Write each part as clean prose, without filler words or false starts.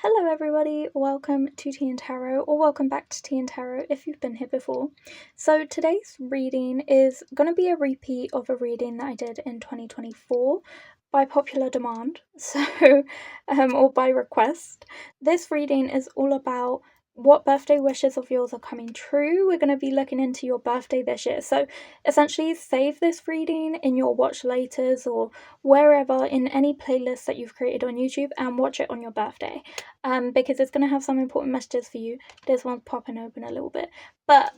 Hello everybody, welcome to TìandTarot, or welcome back to TìandTarot if you've been here before. So today's reading is going to be a repeat of a reading that I did in 2024 by popular demand, or by request. This reading is all about what birthday wishes of yours are coming true. We're going to be looking into your birthday this year. So essentially save this reading in your watch laters or wherever in any playlist that you've created on YouTube and watch it on your birthday. Because it's going to have some important messages for you. This one's popping open a little bit. But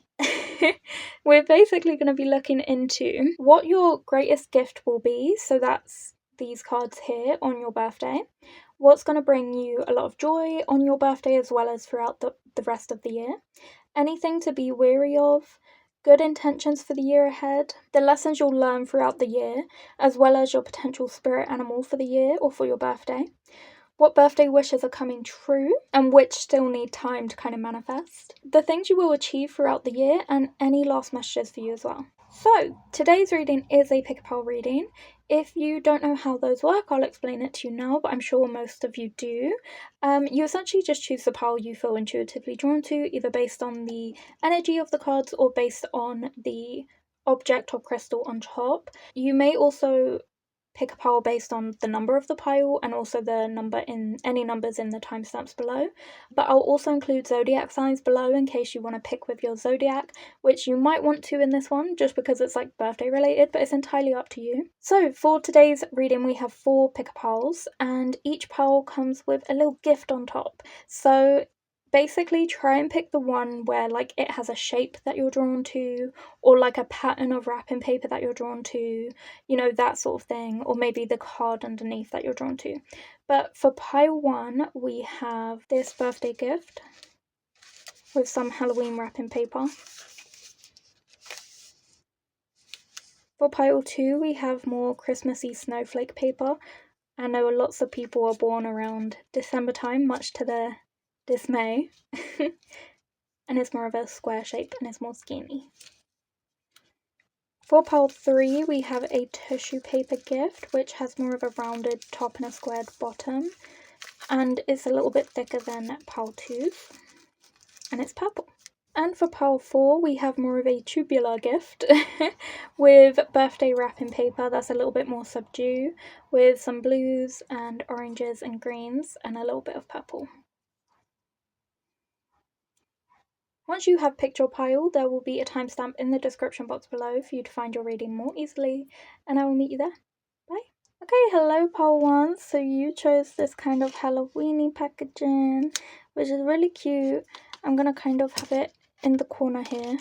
we're basically going to be looking into what your greatest gift will be. So that's these cards here on your birthday. What's going to bring you a lot of joy on your birthday as well as throughout the rest of the year. Anything to be wary of. Good intentions for the year ahead, the lessons you'll learn throughout the year, as well as your potential spirit animal for the year or for your birthday. What birthday wishes are coming true and which still need time to kind of manifest. The things you will achieve throughout the year and any last messages for you as well. So today's reading is a pick-a-pile reading. If you don't know how those work, I'll explain it to you now, but I'm sure most of you do. You essentially just choose the pile you feel intuitively drawn to, either based on the energy of the cards or based on the object or crystal on top. You may also pick a pile based on the number of the pile and also the number in any numbers in the timestamps below. But I'll also include zodiac signs below in case you want to pick with your zodiac, which you might want to in this one just because it's like birthday related, but it's entirely up to you. So for today's reading we have 4 pick a piles and each pile comes with a little gift on top. So basically try and pick the one where like it has a shape that you're drawn to, or like a pattern of wrapping paper that you're drawn to, you know, that sort of thing, or maybe the card underneath that you're drawn to. But for pile 1 we have this birthday gift with some Halloween wrapping paper. For pile 2 we have more Christmassy snowflake paper. I know lots of people are born around December time, much to their dismay. And it's more of a square shape and it's more skinny. For pile 3 we have a tissue paper gift which has more of a rounded top and a squared bottom, and it's a little bit thicker than pile 2's, and it's purple. And for pile 4 we have more of a tubular gift with birthday wrapping paper that's a little bit more subdued, with some blues and oranges and greens and a little bit of purple. Once you have picked your pile, there will be a timestamp in the description box below for you to find your reading more easily, and I will meet you there. Bye. Okay, hello pile 1. So you chose this kind of Halloween-y packaging, which is really cute. I'm going to kind of have it in the corner here.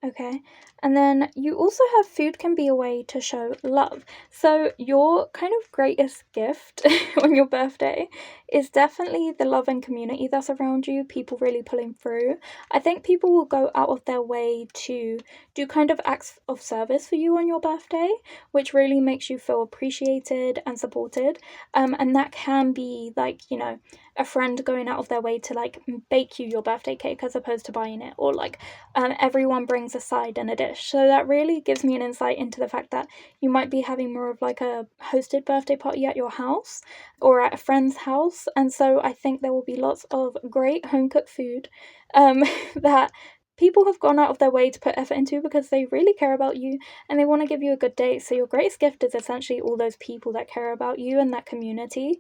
Okay, and then you also have food can be a way to show love. So your kind of greatest gift on your birthday is definitely the love and community that's around you, people really pulling through. I think people will go out of their way to do kind of acts of service for you on your birthday, which really makes you feel appreciated and supported. And that can be like, you know, a friend going out of their way to like bake you your birthday cake as opposed to buying it, or like everyone brings a side and a dish. So that really gives me an insight into the fact that you might be having more of like a hosted birthday party at your house or at a friend's house, and so I think there will be lots of great home cooked food that people have gone out of their way to put effort into because they really care about you and they want to give you a good day. So your greatest gift is essentially all those people that care about you and that community,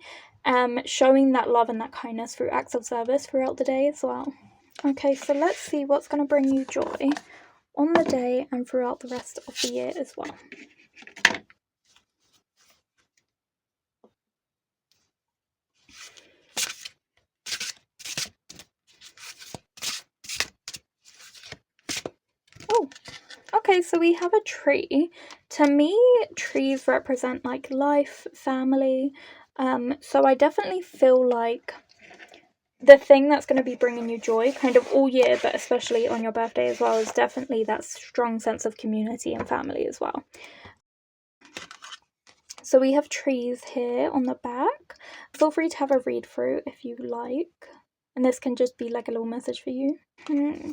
showing that love and that kindness through acts of service throughout the day as well. Okay, so let's see what's going to bring you joy on the day and throughout the rest of the year as well. Oh, okay, so we have a tree. To me, trees represent like life, family. So I definitely feel like the thing that's going to be bringing you joy kind of all year, but especially on your birthday as well, is definitely that strong sense of community and family as well. So we have trees here on the back. Feel free to have a read through if you like. And this can just be like a little message for you.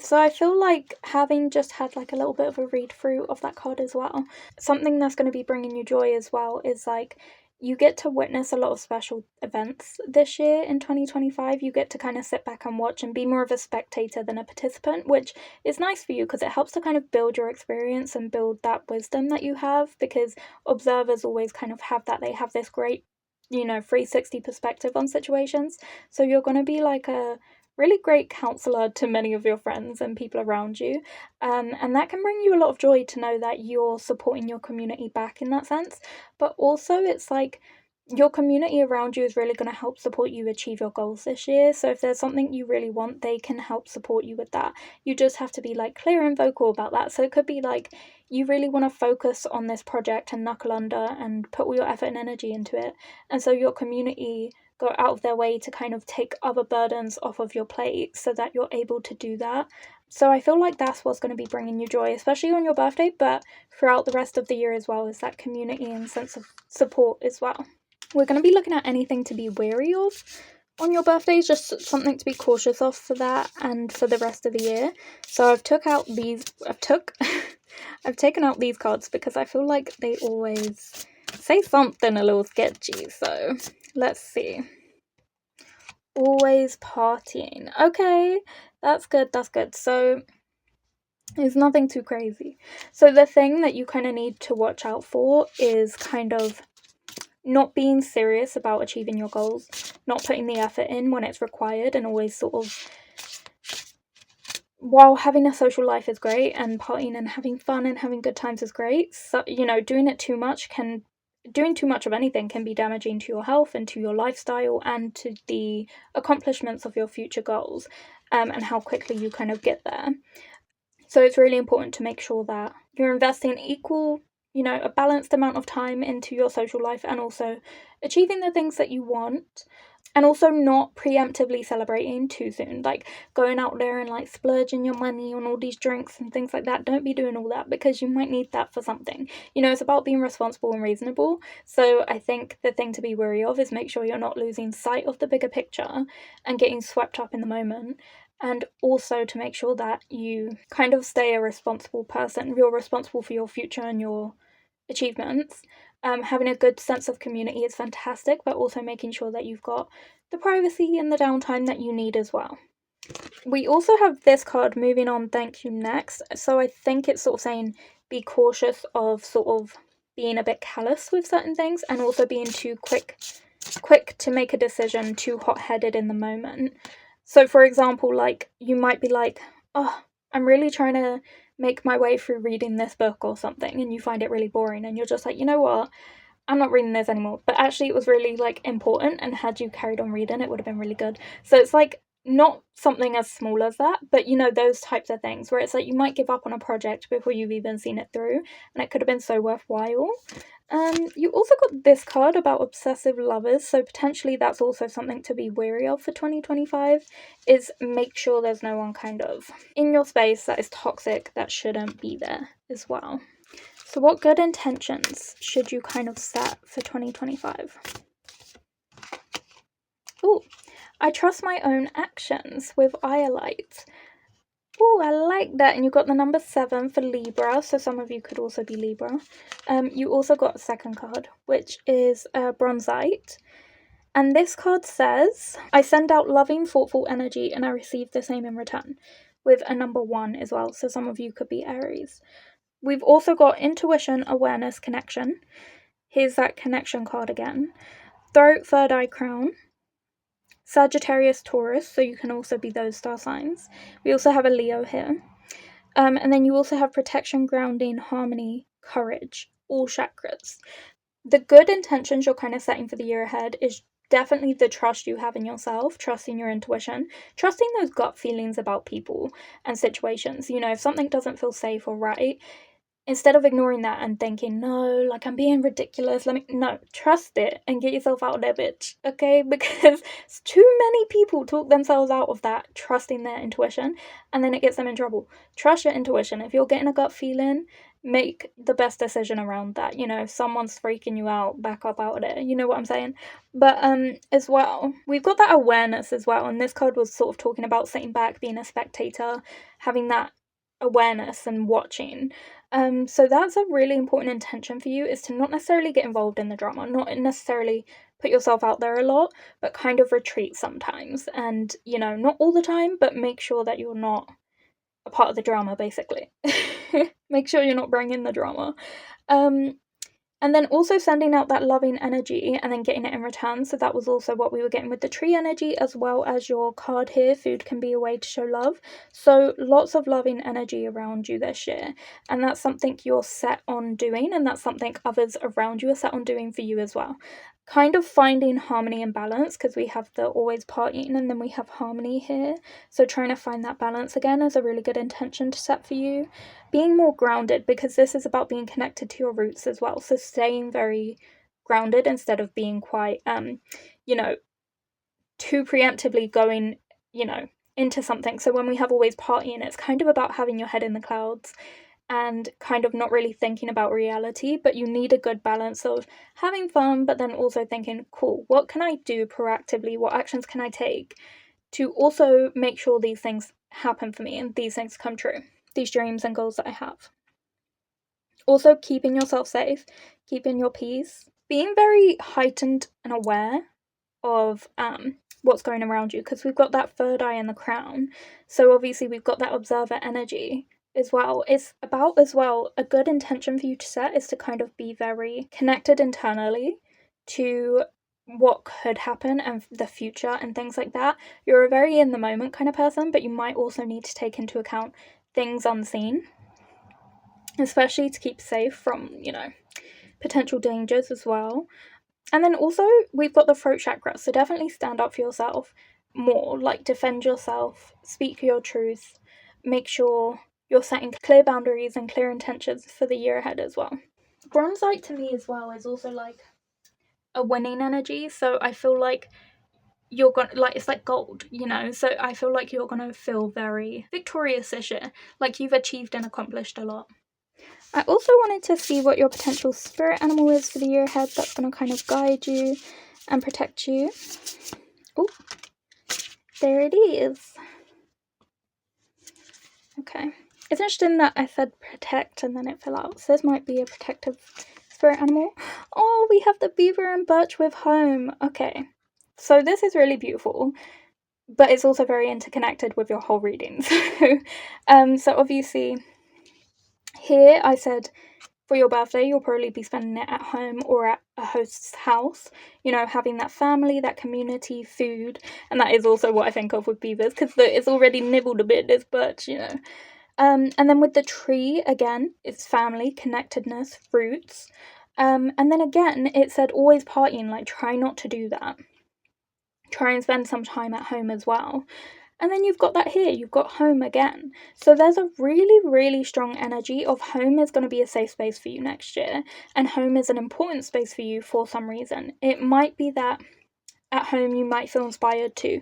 So I feel like having just had like a little bit of a read through of that card as well, something that's going to be bringing you joy as well is like you get to witness a lot of special events this year in 2025. You get to kind of sit back and watch and be more of a spectator than a participant, which is nice for you because it helps to kind of build your experience and build that wisdom that you have, because observers always kind of have that. They have this great, 360 perspective on situations. So you're going to be like a really great counselor to many of your friends and people around you. And that can bring you a lot of joy to know that you're supporting your community back in that sense. But also, it's like your community around you is really going to help support you achieve your goals this year. So if there's something you really want, they can help support you with that. You just have to be like clear and vocal about that. So it could be like you really want to focus on this project and knuckle under and put all your effort and energy into it. And so your community go out of their way to kind of take other burdens off of your plate so that you're able to do that. So I feel like that's what's going to be bringing you joy, especially on your birthday, but throughout the rest of the year as well, is that community and sense of support as well. We're going to be looking at anything to be wary of on your birthdays, just something to be cautious of for that and for the rest of the year. So I've taken out these cards because I feel like they always say something a little sketchy. So let's see. Always partying. Okay, that's good. So it's nothing too crazy. So the thing that you kind of need to watch out for is kind of not being serious about achieving your goals, not putting the effort in when it's required, and always sort of, while having a social life is great and partying and having fun and having good times is great, so, doing too much of anything can be damaging to your health and to your lifestyle and to the accomplishments of your future goals, and how quickly you kind of get there. So it's really important to make sure that you're investing equal, a balanced amount of time into your social life and also achieving the things that you want, and also not preemptively celebrating too soon, like going out there and like splurging your money on all these drinks and things like that. Don't be doing all that because you might need that for something. It's about being responsible and reasonable. So I think the thing to be wary of is make sure you're not losing sight of the bigger picture and getting swept up in the moment. And also to make sure that you kind of stay a responsible person. You're responsible for your future and your achievements. Having a good sense of community is fantastic, but also making sure that you've got the privacy and the downtime that you need as well. We also have this card, moving on, thank you, next. So I think it's sort of saying be cautious of sort of being a bit callous with certain things, and also being too quick to make a decision, too hot-headed in the moment. So for example, like you might be like, oh, I'm really trying to make my way through reading this book or something, and you find it really boring, and you're just like, you know what, I'm not reading this anymore. But actually it was really like important, and had you carried on reading, it would have been really good. So it's like not something as small as that, but those types of things where it's like you might give up on a project before you've even seen it through, and it could have been so worthwhile. You also got this card about obsessive lovers, so potentially that's also something to be wary of for 2025, is make sure there's no one kind of in your space that is toxic, that shouldn't be there as well. So what good intentions should you kind of set for 2025? Oh, I trust my own actions with Iolite. Oh, I like that. And you got the number 7 for Libra, so some of you could also be Libra. You also got a second card, which is Bronzite. And this card says, I send out loving, thoughtful energy and I receive the same in return, with a number 1 as well, so some of you could be Aries. We've also got Intuition, Awareness, Connection. Here's that connection card again. Throat, Third Eye, Crown. Sagittarius, Taurus, so you can also be those star signs. We also have a Leo here. And then you also have protection, grounding, harmony, courage, all chakras. The good intentions you're kind of setting for the year ahead is definitely the trust you have in yourself, trusting your intuition, trusting those gut feelings about people and situations. If something doesn't feel safe or right, instead of ignoring that and thinking, no, like I'm being ridiculous, trust it and get yourself out of there, bitch, okay? Because too many people talk themselves out of that, trusting their intuition, and then it gets them in trouble. Trust your intuition. If you're getting a gut feeling, make the best decision around that. If someone's freaking you out, back up out of there. You know what I'm saying? But as well, we've got that awareness as well, and this card was sort of talking about sitting back, being a spectator, having that awareness and watching. So that's a really important intention for you, is to not necessarily get involved in the drama, not necessarily put yourself out there a lot, but kind of retreat sometimes. And, not all the time, but make sure that you're not a part of the drama, basically. Make sure you're not bringing the drama. And then also sending out that loving energy and then getting it in return. So that was also what we were getting with the tree energy, as well as your card here. Food can be a way to show love. So lots of loving energy around you this year. And that's something you're set on doing, and that's something others around you are set on doing for you as well. Kind of finding harmony and balance, because we have the always partying and then we have harmony here. So trying to find that balance again is a really good intention to set for you. Being more grounded, because this is about being connected to your roots as well. So staying very grounded instead of being quite, too preemptively going, into something. So when we have always partying, it's kind of about having your head in the clouds and kind of not really thinking about reality, but you need a good balance of having fun, but then also thinking, cool, what can I do proactively? What actions can I take to also make sure these things happen for me and these things come true, these dreams and goals that I have. Also, keeping yourself safe, keeping your peace, being very heightened and aware of what's going around you, because we've got that third eye in the crown. So obviously we've got that observer energy as well. It's about, as well, a good intention for you to set is to kind of be very connected internally to what could happen and the future and things like that. You're a very in the moment kind of person, but you might also need to take into account things unseen, especially to keep safe from, potential dangers as well. And then also, we've got the throat chakra, so definitely stand up for yourself more, like defend yourself, speak your truth, make sure you're setting clear boundaries and clear intentions for the year ahead as well. Bronzite to me as well is also like a winning energy, so I feel like you're gonna, like, it's like gold, so I feel like you're gonna feel very victorious this year, like you've achieved and accomplished a lot. I also wanted to see what your potential spirit animal is for the year ahead. That's going to kind of guide you and protect you. Oh, there it is. Okay. It's interesting that I said protect and then it fell out. So this might be a protective spirit animal. Oh, we have the beaver and birch with home. Okay. So this is really beautiful, but it's also very interconnected with your whole reading. So obviously here I said, for your birthday, you'll probably be spending it at home or at a host's house, having that family, that community, food, and that is also what I think of with beavers, because it's already nibbled a bit, this birch, and then with the tree, again, it's family, connectedness, roots, and then again, it said always partying, like try not to do that. Try and spend some time at home as well. And then you've got that here, you've got home again. So there's a really, really strong energy of home is going to be a safe space for you next year. And home is an important space for you for some reason. It might be that at home you might feel inspired to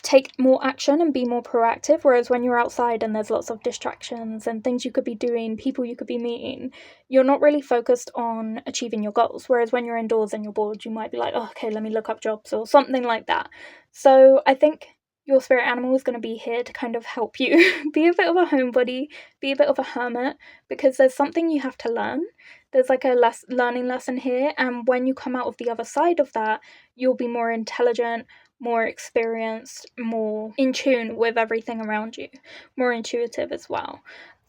take more action and be more proactive, whereas when you're outside and there's lots of distractions and things you could be doing, people you could be meeting, you're not really focused on achieving your goals. Whereas when you're indoors and you're bored, you might be like, oh, okay, let me look up jobs or something like that. So I think your spirit animal is going to be here to kind of help you be a bit of a homebody, be a bit of a hermit, because there's something you have to learn. There's like a learning lesson here, and when you come out of the other side of that, you'll be more intelligent, more experienced, more in tune with everything around you, more intuitive as well.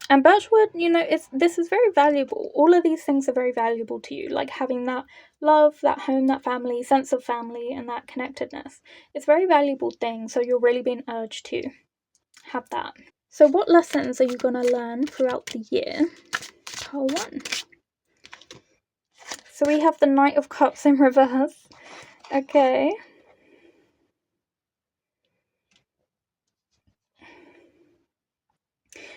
And birchwood, this is very valuable. All of these things are very valuable to you, like having that love, that home, that family, sense of family, and that connectedness. It's a very valuable thing, so you're really being urged to have that. So what lessons are you going to learn throughout the year? Pile 1. So we have the Knight of Cups in reverse. Okay.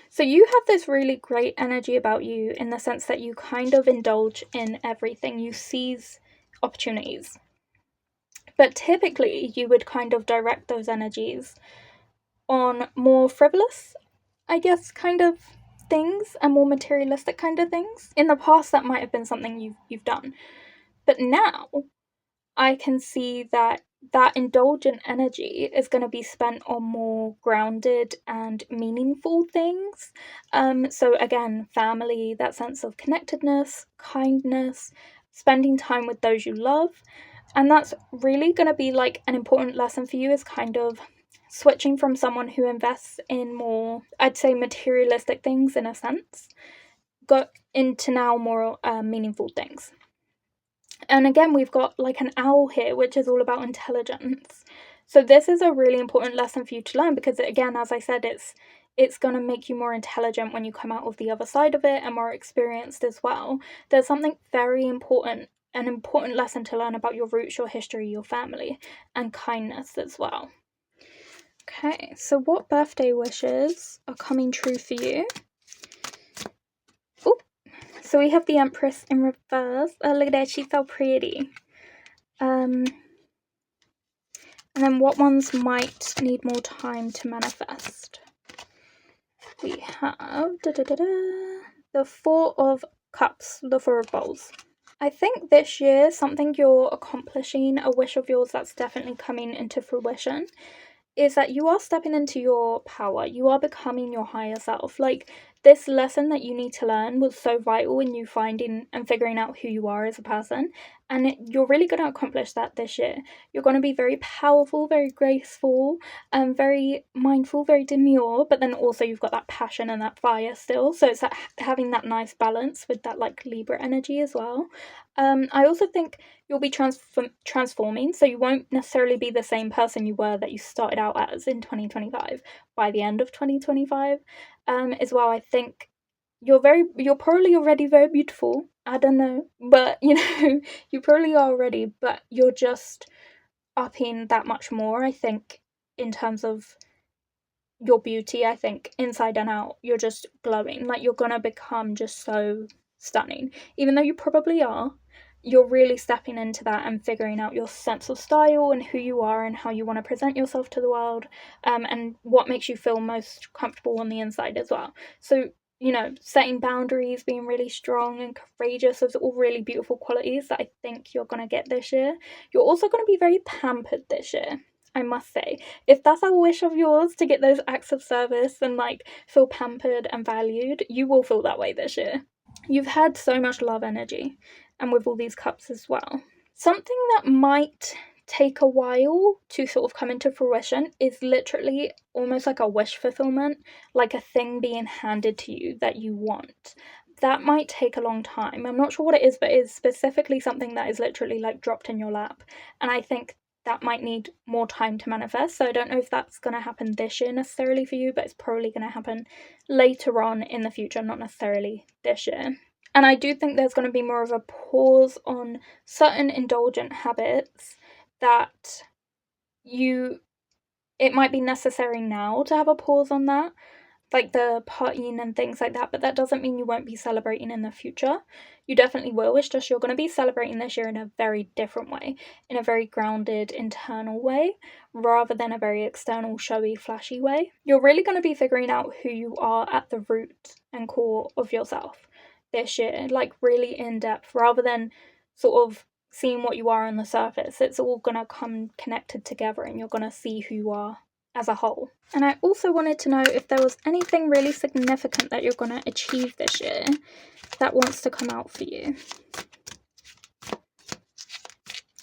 So you have this really great energy about you in the sense that you kind of indulge in everything. You seize opportunities. But typically you would kind of direct those energies on more frivolous, I guess, kind of things and more materialistic kind of things. In the past that might have been something you've done. But now I can see that that indulgent energy is going to be spent on more grounded and meaningful things. So again, family, that sense of connectedness, kindness, spending time with those you love. And that's really going to be like an important lesson for you, is kind of switching from someone who invests in more, I'd say, materialistic things in a sense, got into now more meaningful things. And again, we've got like an owl here, which is all about intelligence. So this is a really important lesson for you to learn, because again, as I said, it's going to make you more intelligent when you come out of the other side of it, and more experienced as well. There's something very important, an important lesson to learn about your roots, your history, your family, and kindness as well. Okay, so what birthday wishes are coming true for you? Oh, so we have the Empress in reverse. Oh, look at that, she's so pretty. And then what ones might need more time to manifest? We have the Four of Cups, the Four of Bowls. I think this year, something you're accomplishing, a wish of yours that's definitely coming into fruition, is that you are stepping into your power. You are becoming your higher self. Like, this lesson that you need to learn was so vital in you finding and figuring out who you are as a person. And you're really going to accomplish that this year. You're going to be very powerful, very graceful, very mindful, very demure, but then also you've got that passion and that fire still. So it's that having that nice balance with that like Libra energy as well. I also think you'll be transforming, so you won't necessarily be the same person you were that you started out as in 2025 by the end of 2025. As well, I think you're probably already very beautiful. I don't know, but you know, you probably are already, but you're just upping that much more, I think, in terms of your beauty. I think inside and out, you're just glowing. Like, you're gonna become just so stunning, even though you probably are. You're really stepping into that and figuring out your sense of style and who you are and how you want to present yourself to the world, and what makes you feel most comfortable on the inside as well. So, you know, setting boundaries, being really strong and courageous, those are all really beautiful qualities that I think you're going to get this year. You're also going to be very pampered this year, I must say. If that's a wish of yours, to get those acts of service and like feel pampered and valued, you will feel that way this year. You've had so much love energy, and with all these cups as well. Something that might take a while to sort of come into fruition is literally almost like a wish fulfillment, like a thing being handed to you that you want. That might take a long time. I'm not sure what it is, but it's specifically something that is literally like dropped in your lap. And I think that might need more time to manifest. So I don't know if that's going to happen this year necessarily for you, but it's probably going to happen later on in the future, not necessarily this year. And I do think there's going to be more of a pause on certain indulgent habits that it might be necessary now to have a pause on that, like the partying and things like that, but that doesn't mean you won't be celebrating in the future. You definitely will. It's just you're going to be celebrating this year in a very different way, in a very grounded, internal way, rather than a very external, showy, flashy way. You're really going to be figuring out who you are at the root and core of yourself this year, like really in depth, rather than sort of seeing what you are on the surface. It's all going to come connected together, and you're going to see who you are as a whole. And I also wanted to know if there was anything really significant that you're going to achieve this year that wants to come out for you.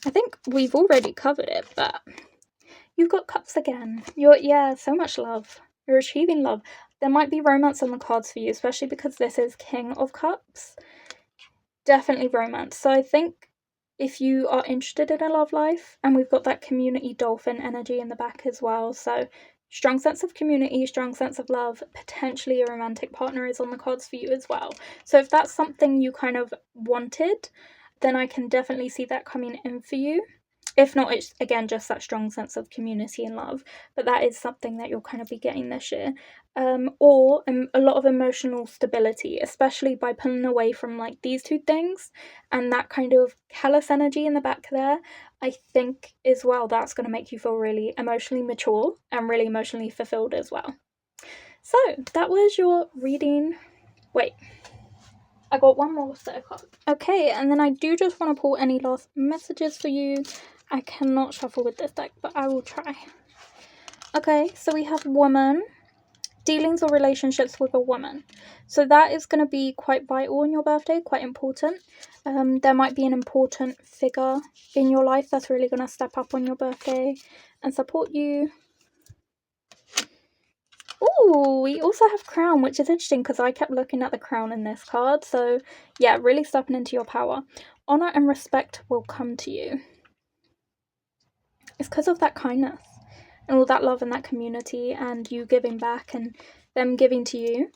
I think we've already covered it, but you've got cups again. So much love. You're achieving love. There might be romance on the cards for you, especially because this is King of Cups. Definitely romance. So I think if you are interested in a love life, and we've got that community dolphin energy in the back as well, so strong sense of community, strong sense of love, potentially a romantic partner is on the cards for you as well. So if that's something you kind of wanted, then I can definitely see that coming in for you. If not, it's again just that strong sense of community and love, but that is something that you'll kind of be getting this year. Or a lot of emotional stability, especially by pulling away from like these two things and that kind of callous energy in the back there. I think as well that's going to make you feel really emotionally mature and really emotionally fulfilled as well. So that was your reading. Wait, I got one more set of cards. Okay, and then I do just want to pull any last messages for you. I cannot shuffle with this deck, but I will try. Okay, so we have woman, dealings or relationships with a woman. So that is going to be quite vital on your birthday, quite important. There might be an important figure in your life that's really going to step up on your birthday and support you. Oh, we also have crown, which is interesting because I kept looking at the crown in this card. So yeah, really stepping into your power. Honor and respect will come to you. It's because of that kindness and all that love and that community and you giving back and them giving to you.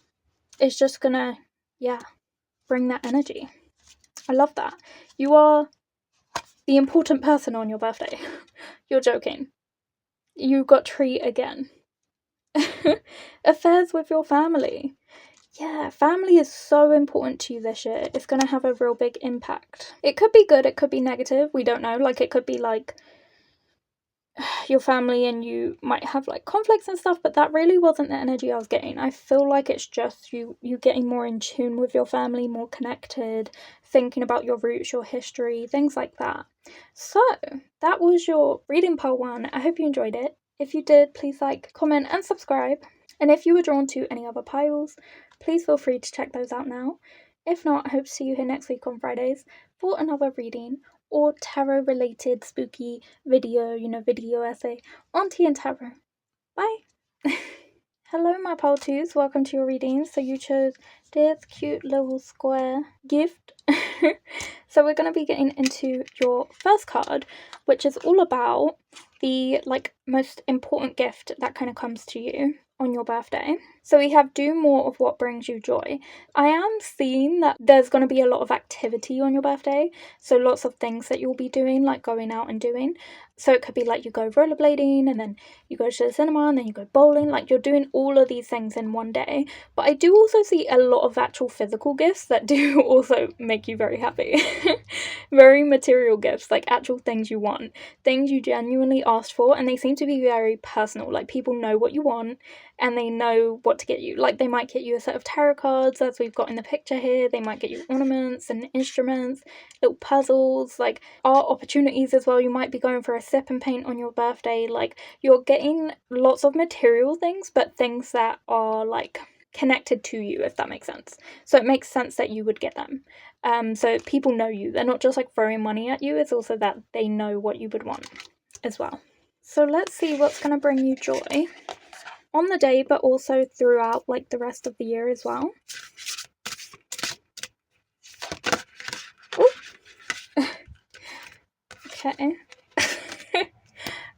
It's just gonna, yeah, bring that energy. I love that. You are the important person on your birthday. You're joking. You got treat again. Affairs with your family. Yeah, family is so important to you this year. It's going to have a real big impact. It could be good, it could be negative. We don't know. Like, it could be like your family and you might have like conflicts and stuff, but that really wasn't the energy I was getting. I feel like it's just you getting more in tune with your family, more connected, thinking about your roots, your history, things like that. So that was your reading part 1. I hope you enjoyed it. If you did, please like, comment and subscribe. And if you were drawn to any other piles, please feel free to check those out now. If not, I hope to see you here next week on Fridays for another reading or tarot related spooky video, video essay on TìandTarot. Bye! Hello my pile 2s, welcome to your reading. So you chose this cute little square gift. So we're going to be getting into your first card, which is all about the most important gift that kind of comes to you on your birthday. So we have do more of what brings you joy. I am seeing that there's going to be a lot of activity on your birthday, so lots of things that you'll be doing, like going out and doing. So it could be like you go rollerblading and then you go to the cinema and then you go bowling, like you're doing all of these things in one day. But I do also see a lot of actual physical gifts that do also make you very happy. Very material gifts, like actual things you want, things you genuinely asked for, and they seem to be very personal. Like people know what you want and they know what to get you. Like they might get you a set of tarot cards, as we've got in the picture here. They might get you ornaments and instruments, little puzzles, like art opportunities as well. You might be going for a sip and paint on your birthday. Like you're getting lots of material things, but things that are like connected to you, if that makes sense. So it makes sense that you would get them. So people know you. They're not just like throwing money at you. It's also that they know what you would want as well. So let's see what's going to bring you joy on the day, but also throughout like the rest of the year as well. Okay.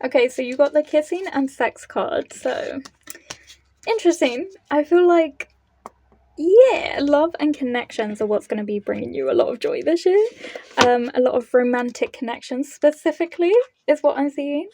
Okay, so you got the kissing and sex card. So interesting. I feel like, yeah, love and connections are what's going to be bringing you a lot of joy this year. A lot of romantic connections specifically is what I'm seeing.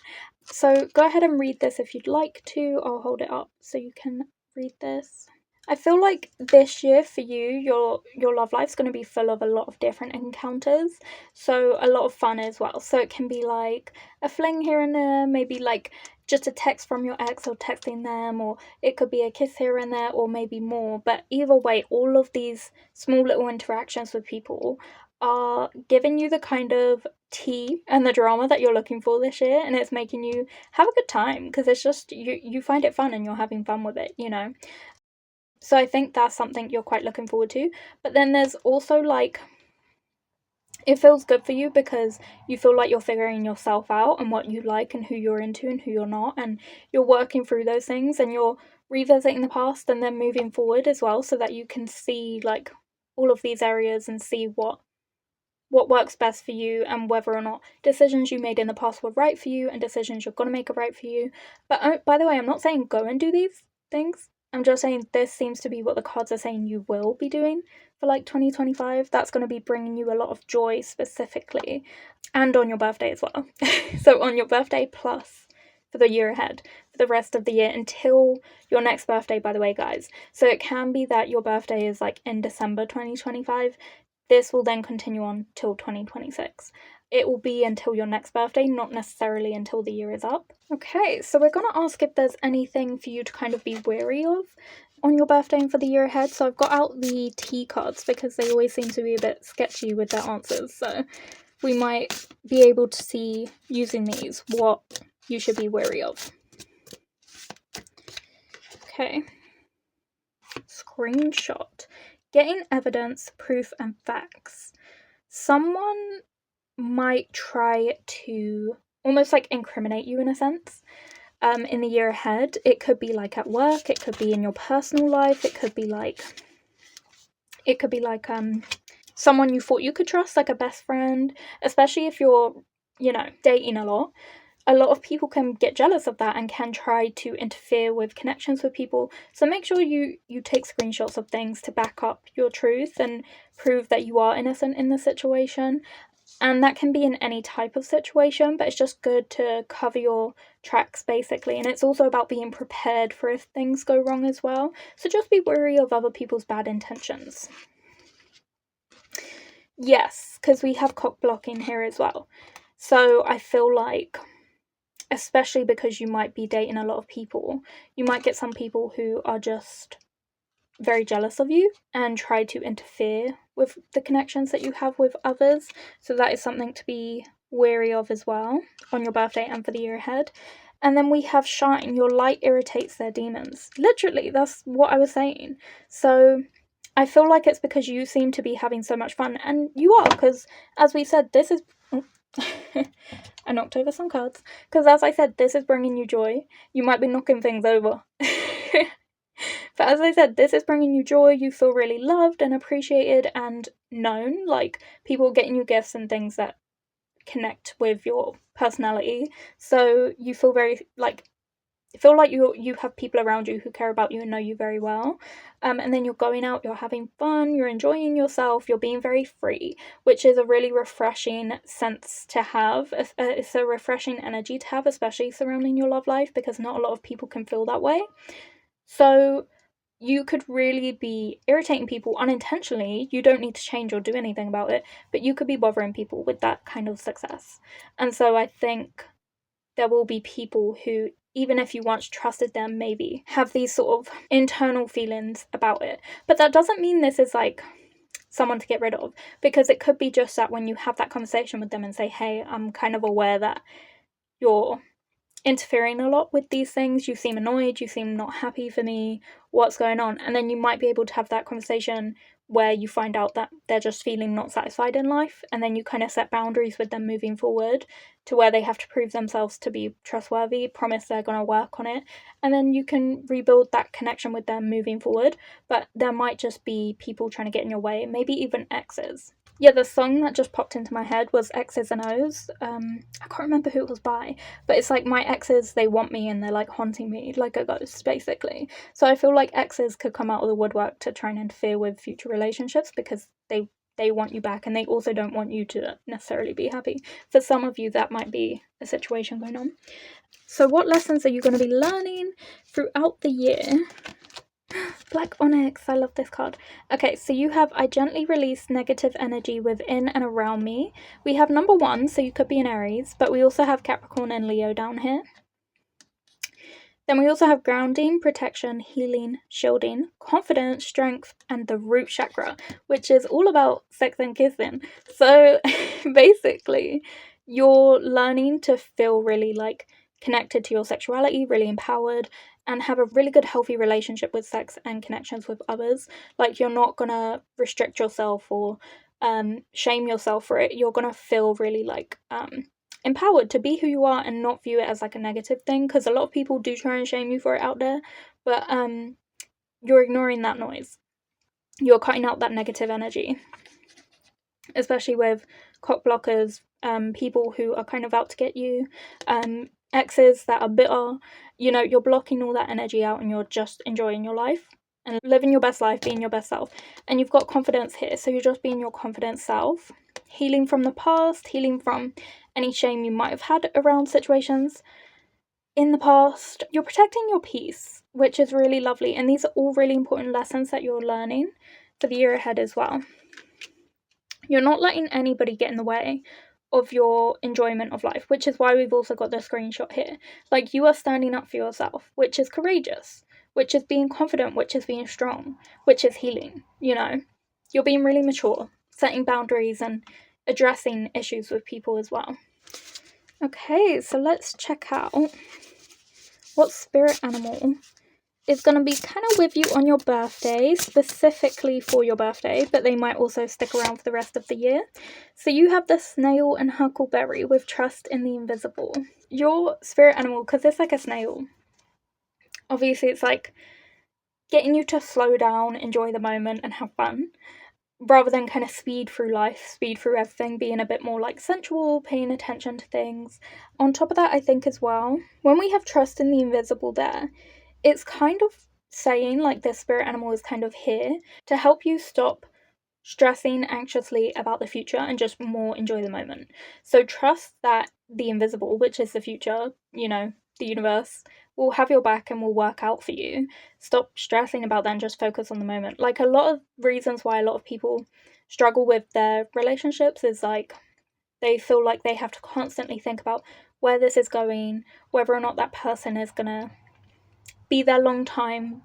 So go ahead and read this if you'd like to. I'll hold it up so you can read this. I feel like this year for you, your love life's going to be full of a lot of different encounters, so a lot of fun as well. So it can be like a fling here and there, maybe like just a text from your ex or texting them, or it could be a kiss here and there, or maybe more. But either way, all of these small little interactions with people are giving you the kind of tea and the drama that you're looking for this year, and it's making you have a good time because it's just you find it fun and you're having fun with it, So I think that's something you're quite looking forward to. But then there's also like, it feels good for you because you feel like you're figuring yourself out and what you like and who you're into and who you're not, and you're working through those things and you're revisiting the past and then moving forward as well, so that you can see like all of these areas and see what works best for you and whether or not decisions you made in the past were right for you and decisions you're going to make are right for you. But by the way, I'm not saying go and do these things. I'm just saying this seems to be what the cards are saying you will be doing for like 2025. That's going to be bringing you a lot of joy specifically, and on your birthday as well. So on your birthday plus for the year ahead, for the rest of the year until your next birthday, by the way, guys. So it can be that your birthday is like in December 2025. This will then continue on till 2026. It will be until your next birthday, not necessarily until the year is up. Okay, so we're going to ask if there's anything for you to kind of be wary of on your birthday and for the year ahead. So I've got out the tea cards because they always seem to be a bit sketchy with their answers. So we might be able to see, using these, what you should be wary of. Okay. Screenshot. Getting evidence, proof, and facts. Someone might try to almost like incriminate you in a sense. In the year ahead. It could be like at work, it could be in your personal life, it could be like someone you thought you could trust, like a best friend, especially if you're, dating a lot. A lot of people can get jealous of that and can try to interfere with connections with people. So make sure you take screenshots of things to back up your truth and prove that you are innocent in the situation. And that can be in any type of situation, but it's just good to cover your tracks, basically. And it's also about being prepared for if things go wrong as well. So just be wary of other people's bad intentions. Yes, because we have cock blocking here as well. So I feel like, especially because you might be dating a lot of people, you might get some people who are just very jealous of you and try to interfere with the connections that you have with others. So that is something to be wary of as well on your birthday and for the year ahead. And then we have shine. Your light irritates their demons. Literally, that's what I was saying. So I feel like it's because you seem to be having so much fun, and you are, because as we said, this is I knocked over some cards, because as I said, this is bringing you joy. You might be knocking things over. But as I said, this is bringing you joy. You feel really loved and appreciated and known. Like, people getting you gifts and things that connect with your personality. So you feel very, feel like you have people around you who care about you and know you very well. And then you're going out, you're having fun, you're enjoying yourself, you're being very free, which is a really refreshing sense to have. It's a refreshing energy to have, especially surrounding your love life, because not a lot of people can feel that way. So you could really be irritating people unintentionally. You don't need to change or do anything about it, but you could be bothering people with that kind of success. And so I think there will be people who, even if you once trusted them, maybe have these sort of internal feelings about it. But that doesn't mean this is like someone to get rid of, because it could be just that when you have that conversation with them and say, hey, I'm kind of aware that you're interfering a lot with these things, you seem annoyed, you seem not happy for me, what's going on? And then you might be able to have that conversation where you find out that they're just feeling not satisfied in life, and then you kind of set boundaries with them moving forward to where they have to prove themselves to be trustworthy, promise they're going to work on it, and then you can rebuild that connection with them moving forward. But there might just be people trying to get in your way, maybe even exes. Yeah, the song that just popped into my head was X's and O's. I can't remember who it was by, but it's like, my exes, they want me and they're like haunting me like a ghost, basically. So I feel like exes could come out of the woodwork to try and interfere with future relationships, because they want you back, and they also don't want you to necessarily be happy. For some of you, that might be a situation going on. So what lessons are you going to be learning throughout the year? Black Onyx, I love this card. Okay, so you have, I gently release negative energy within and around me. We have number 1, so you could be an Aries, but we also have Capricorn and Leo down here. Then we also have grounding, protection, healing, shielding, confidence, strength, and the root chakra, which is all about sex and kissing. So basically, you're learning to feel really like connected to your sexuality, really empowered, and have a really good healthy relationship with sex and connections with others. Like, you're not gonna restrict yourself or shame yourself for it. You're gonna feel really like empowered to be who you are and not view it as like a negative thing, because a lot of people do try and shame you for it out there, but you're ignoring that noise. You're cutting out that negative energy, especially with cock blockers, people who are kind of out to get you, exes that are bitter. You're blocking all that energy out, and you're just enjoying your life and living your best life, being your best self. And you've got confidence here, so you're just being your confident self, healing from the past, healing from any shame you might have had around situations in the past. You're protecting your peace, which is really lovely, and these are all really important lessons that you're learning for the year ahead as well. You're not letting anybody get in the way of your enjoyment of life, which is why we've also got the screenshot here. Like, you are standing up for yourself, which is courageous, which is being confident, which is being strong, which is healing. You're being really mature, setting boundaries and addressing issues with people as well. Okay, so let's check out what spirit animal is going to be kind of with you on your birthday, specifically for your birthday, but they might also stick around for the rest of the year. So you have the snail and huckleberry with trust in the invisible. Your spirit animal, because it's like a snail, obviously it's like getting you to slow down, enjoy the moment, and have fun, rather than kind of speed through life, speed through everything, being a bit more like sensual, paying attention to things. On top of that, I think as well, when we have trust in the invisible there, it's kind of saying like this spirit animal is kind of here to help you stop stressing anxiously about the future and just more enjoy the moment. So trust that the invisible, which is the future, the universe, will have your back and will work out for you. Stop stressing about that and just focus on the moment. Like, a lot of reasons why a lot of people struggle with their relationships is like they feel like they have to constantly think about where this is going, whether or not that person is gonna be their long time,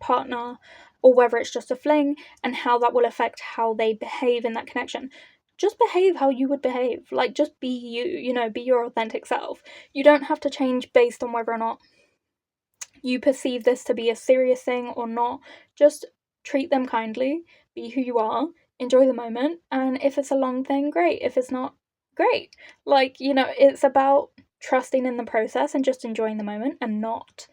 partner, or whether it's just a fling, and how that will affect how they behave in that connection. Just behave how you would behave. Like, just be you, be your authentic self. You don't have to change based on whether or not you perceive this to be a serious thing or not. Just treat them kindly, be who you are, enjoy the moment, and if it's a long thing, great. If it's not, great. Like, it's about trusting in the process and just enjoying the moment and not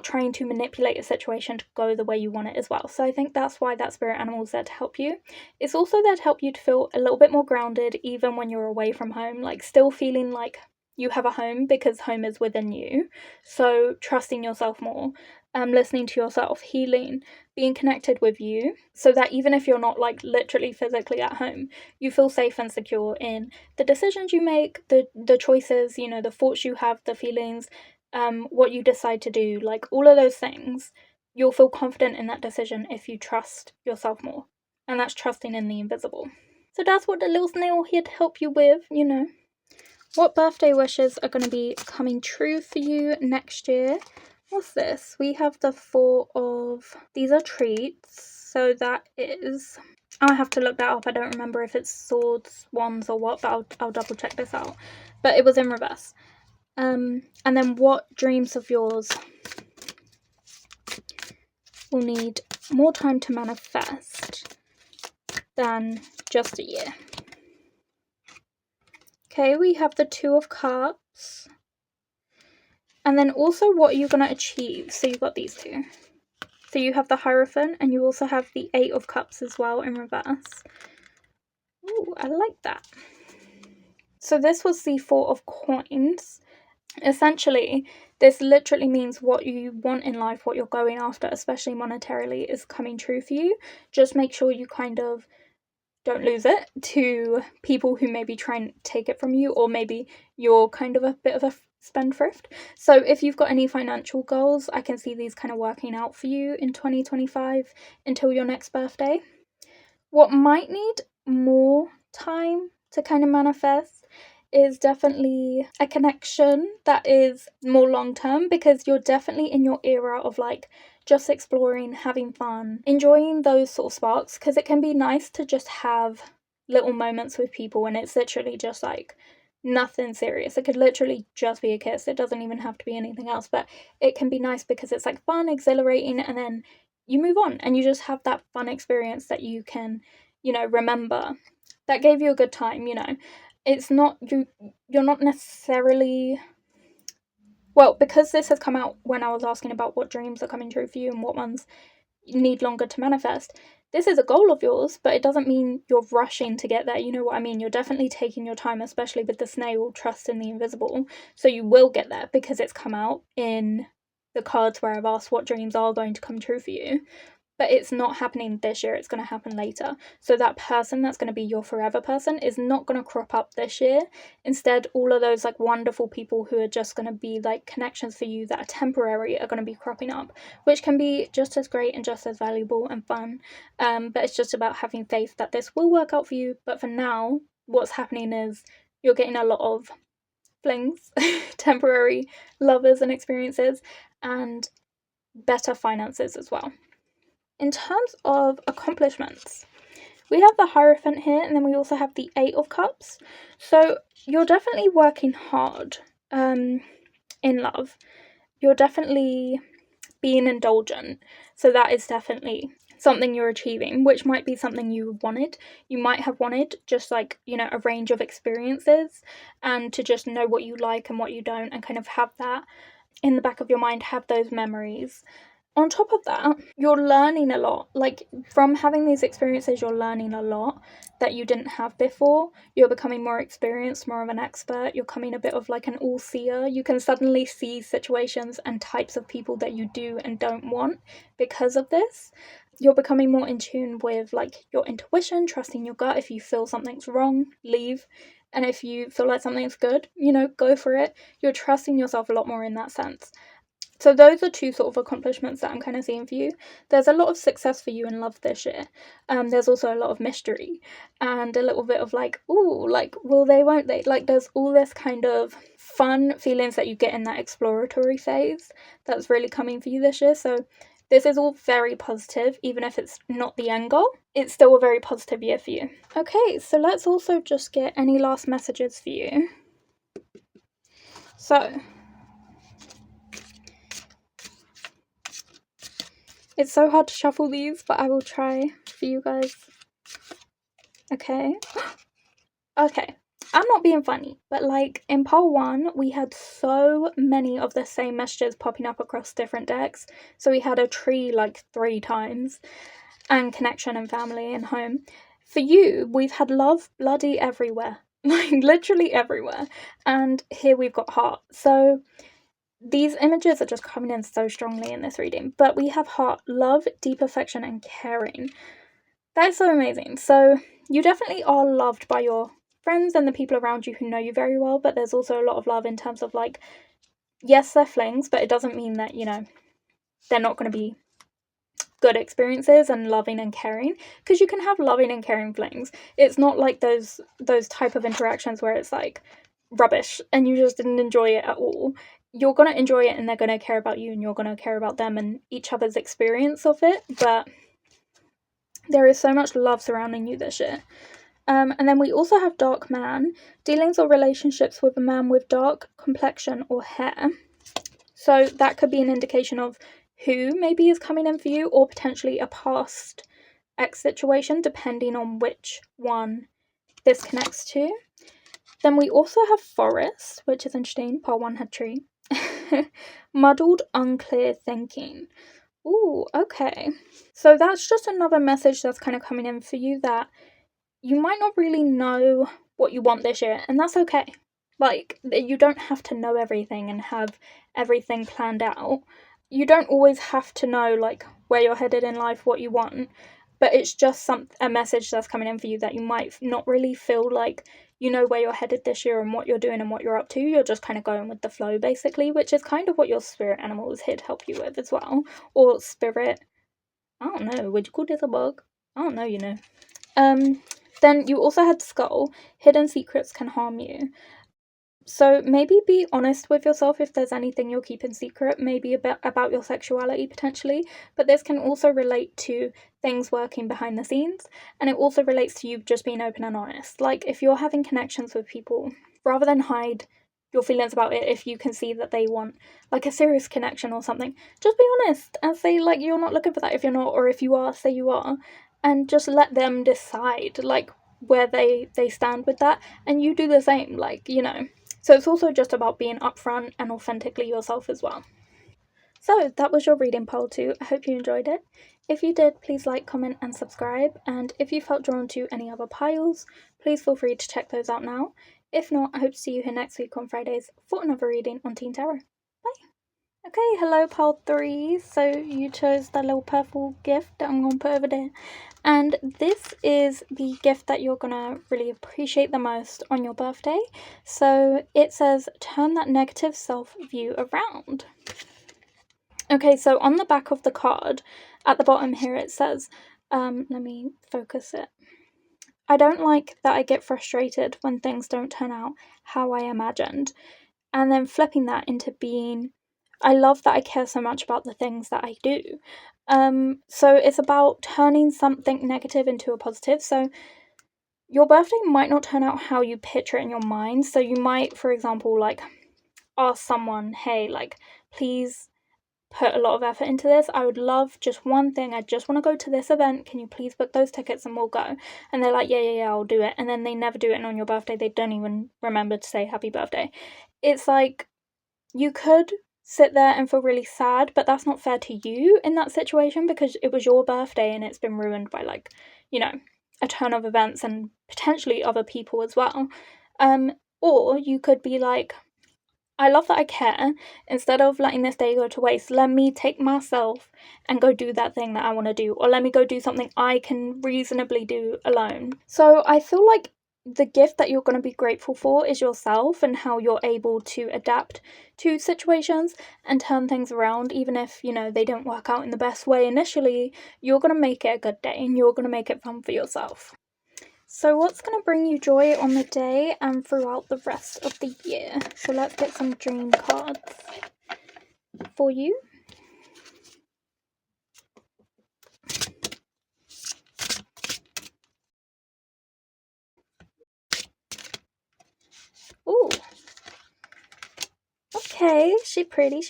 trying to manipulate a situation to go the way you want it as well. So I think that's why that spirit animal is there to help you. It's also there to help you to feel a little bit more grounded even when you're away from home, like still feeling like you have a home because home is within you. So trusting yourself more, listening to yourself, healing, being connected with you, so that even if you're not like literally physically at home, you feel safe and secure in the decisions you make, the choices, the thoughts you have, the feelings, what you decide to do, like all of those things. You'll feel confident in that decision if you trust yourself more. And that's trusting in the invisible. So that's what the little snail here to help you with, What birthday wishes are going to be coming true for you next year? What's this? We have the 4 of... These are treats. So that is... I have to look that up. I don't remember if it's swords, wands, or what, but I'll double check this out. But it was in reverse. And then what dreams of yours will need more time to manifest than just a year? Okay, we have the 2 of Cups. And then also what are you going to achieve? So you've got these 2. So you have the Hierophant and you also have the 8 of Cups as well in reverse. Ooh, I like that. So this was the 4 of Coins. Essentially, this literally means what you want in life, what you're going after, especially monetarily, is coming true for you. Just make sure you kind of don't lose it to people who maybe try and take it from you, or maybe you're kind of a bit of a spendthrift. So if you've got any financial goals, I can see these kind of working out for you in 2025 until your next birthday. What might need more time to kind of manifest is definitely a connection that is more long-term, because you're definitely in your era of like just exploring, having fun, enjoying those sort of sparks, because it can be nice to just have little moments with people and it's literally just like nothing serious. It could literally just be a kiss. It doesn't even have to be anything else, but it can be nice because it's like fun, exhilarating, and then you move on and you just have that fun experience that you can, remember. That gave you a good time, It's not, you're not necessarily... Well, because this has come out when I was asking about what dreams are coming true for you and what ones need longer to manifest, this is a goal of yours, but it doesn't mean you're rushing to get there. You know what I mean? You're definitely taking your time, especially with the snail, trust in the invisible. So you will get there because it's come out in the cards where I've asked what dreams are going to come true for you. But it's not happening this year, it's going to happen later. So that person that's going to be your forever person is not going to crop up this year. Instead, all of those like wonderful people who are just going to be like connections for you that are temporary are going to be cropping up, which can be just as great and just as valuable and fun. But it's just about having faith that this will work out for you. But for now, what's happening is you're getting a lot of flings, temporary lovers and experiences, and better finances as well. In terms of accomplishments, We have the Hierophant here, and then we also have the Eight of Cups. So you're definitely working hard in love. You're definitely being indulgent. So that is definitely something you're achieving, which might be something you wanted. You might have wanted just like, a range of experiences and to just know what you like and what you don't and kind of have that in the back of your mind, have those memories. On top of that, you're learning a lot. Like, from having these experiences, you're learning a lot that you didn't have before. You're becoming more experienced, more of an expert. You're becoming a bit of like an all-seer. You can suddenly see situations and types of people that you do and don't want because of this. You're becoming more in tune with like your intuition, trusting your gut. If you feel something's wrong, leave. And if you feel like something's good, go for it. You're trusting yourself a lot more in that sense. So those are two sort of accomplishments that I'm kind of seeing for you. There's a lot of success for you in love this year. There's also a lot of mystery and a little bit of like, ooh, like, will they, won't they? Like, there's all this kind of fun feelings that you get in that exploratory phase that's really coming for you this year. So this is all very positive, even if it's not the end goal. It's still a very positive year for you. Okay, so let's also just get any last messages for you. So it's so hard to shuffle these, but I will try for you guys. Okay. Okay. I'm not being funny, but like in pile 1, we had so many of the same messages popping up across different decks. So we had a tree like 3 times, and connection and family and home. For you, we've had love bloody everywhere. Like literally everywhere. And here we've got heart. So these images are just coming in so strongly in this reading. But we have heart, love, deep affection, and caring. That is so amazing. So you definitely are loved by your friends and the people around you who know you very well, but there's also a lot of love in terms of like, yes, they're flings, but it doesn't mean that, they're not going to be good experiences and loving and caring, because you can have loving and caring flings. It's not like those type of interactions where it's like rubbish and you just didn't enjoy it at all. You're going to enjoy it and they're going to care about you and you're going to care about them and each other's experience of it, but there is so much love surrounding you this year. And then we also have Dark Man, dealings or relationships with a man with dark complexion or hair. So that could be an indication of who maybe is coming in for you, or potentially a past ex situation, depending on which one this connects to. Then we also have Forest, which is interesting. Pile 1 had tree. Muddled, unclear thinking. Ooh, okay. So that's just another message that's kind of coming in for you, that you might not really know what you want this year, and that's okay. Like, you don't have to know everything and have everything planned out. You don't always have to know, like, where you're headed in life, what you want, but it's just a message that's coming in for you that you might not really feel like you know where you're headed this year and what you're doing and what you're up to. You're just kind of going with the flow, basically, which is kind of what your spirit animal is here to help you with as well. Or spirit, I don't know, would you call this a bug? I don't know, Then you also had Skull. Hidden secrets can harm you. So maybe be honest with yourself if there's anything you're keeping secret, maybe a bit about your sexuality potentially, but this can also relate to things working behind the scenes, and it also relates to you just being open and honest. Like, if you're having connections with people, rather than hide your feelings about it, if you can see that they want like a serious connection or something, just be honest and say like you're not looking for that if you're not, or if you are, say you are, and just let them decide like where they stand with that, and you do the same, like, So it's also just about being upfront and authentically yourself as well. So that was your reading pile 2. I hope you enjoyed it. If you did, please like, comment and subscribe, and if you felt drawn to any other piles, please feel free to check those out now. If not, I hope to see you here next week on Fridays for another reading on Teen Tarot. Bye! Okay, hello pile 3. So you chose that little purple gift that I'm going to put over there. And this is the gift that you're going to really appreciate the most on your birthday. So it says, turn that negative self-view around. Okay, so on the back of the card, at the bottom here, it says, let me focus it. I don't like that I get frustrated when things don't turn out how I imagined. And then flipping that into being, I love that I care so much about the things that I do. So it's about turning something negative into a positive. So your birthday might not turn out how you picture it in your mind. So you might, for example, like ask someone, hey, like, please put a lot of effort into this. I would love just one thing. I just want to go to this event. Can you please book those tickets and we'll go? And they're like, yeah, I'll do it. And then they never do it. And on your birthday, they don't even remember to say happy birthday. It's like, you could sit there and feel really sad, but that's not fair to you in that situation because it was your birthday and it's been ruined by, like, you know, a turn of events and potentially other people as well. Or you could be like, I love that I care. Instead of letting this day go to waste, let me take myself and go do that thing that I want to do, or let me go do something I can reasonably do alone. So I feel like the gift that you're going to be grateful for is yourself and how you're able to adapt to situations and turn things around. Even if, you know, they don't work out in the best way initially, you're going to make it a good day and you're going to make it fun for yourself. So what's going to bring you joy on the day and throughout the rest of the year? So let's get some dream cards for you. Ooh. Okay, she pretty.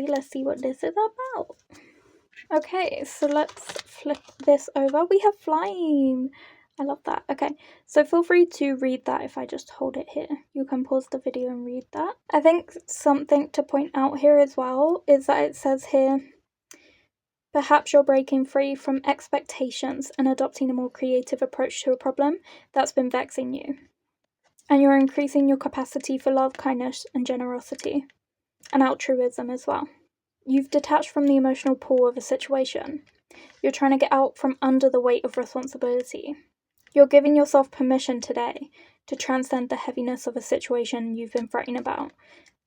Let's see what this is about. Okay, so let's flip this over. We have flying. I love that. Okay, so feel free to read that if I just hold it here. You can pause the video and read that. I think something to point out here as well is that it says here, perhaps you're breaking free from expectations and adopting a more creative approach to a problem that's been vexing you. And you're increasing your capacity for love, kindness, and generosity, and altruism as well. You've detached from the emotional pull of a situation. You're trying to get out from under the weight of responsibility. You're giving yourself permission today to transcend the heaviness of a situation you've been fretting about.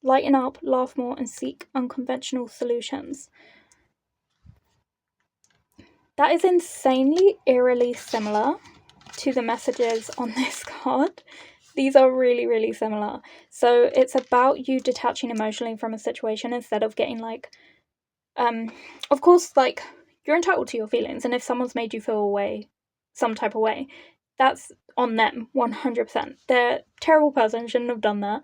Lighten up, laugh more, and seek unconventional solutions. That is insanely, eerily similar to the messages on this card. These are really, really similar. So it's about you detaching emotionally from a situation instead of getting like, of course, like, you're entitled to your feelings, and if someone's made you feel away, some type of way, that's on them, 100%. They're a terrible person, shouldn't have done that.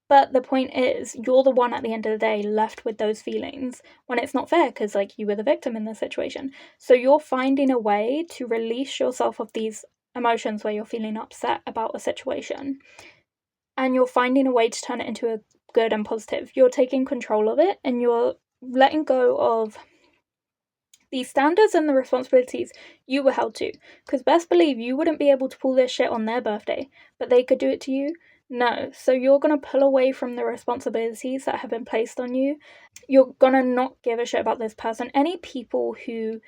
But the point is, you're the one at the end of the day left with those feelings when it's not fair because, like, you were the victim in the situation. So you're finding a way to release yourself of these emotions where you're feeling upset about a situation. And you're finding a way to turn it into a good and positive. You're taking control of it and you're letting go of the standards and the responsibilities you were held to. Because best believe you wouldn't be able to pull this shit on their birthday, but they could do it to you. No. So you're going to pull away from the responsibilities that have been placed on you. You're going to not give a shit about this person. Any people who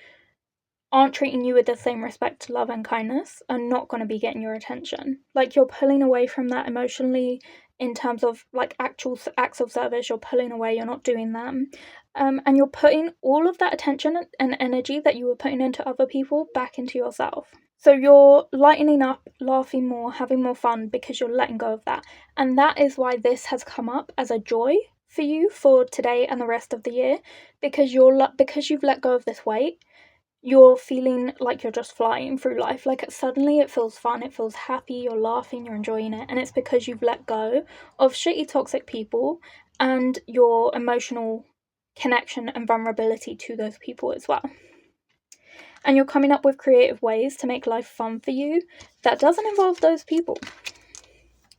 aren't treating you with the same respect, love, and kindness are not going to be getting your attention. Like, you're pulling away from that emotionally in terms of, like, actual acts of service. You're pulling away. You're not doing them. And you're putting all of that attention and energy that you were putting into other people back into yourself. So you're lightening up, laughing more, having more fun because you're letting go of that. And that is why this has come up as a joy for you for today and the rest of the year, because you've let go of this weight. You're feeling like you're just flying through life. Like, suddenly it feels fun, it feels happy, you're laughing, you're enjoying it. And it's because you've let go of shitty, toxic people and your emotional connection and vulnerability to those people as well. And you're coming up with creative ways to make life fun for you that doesn't involve those people.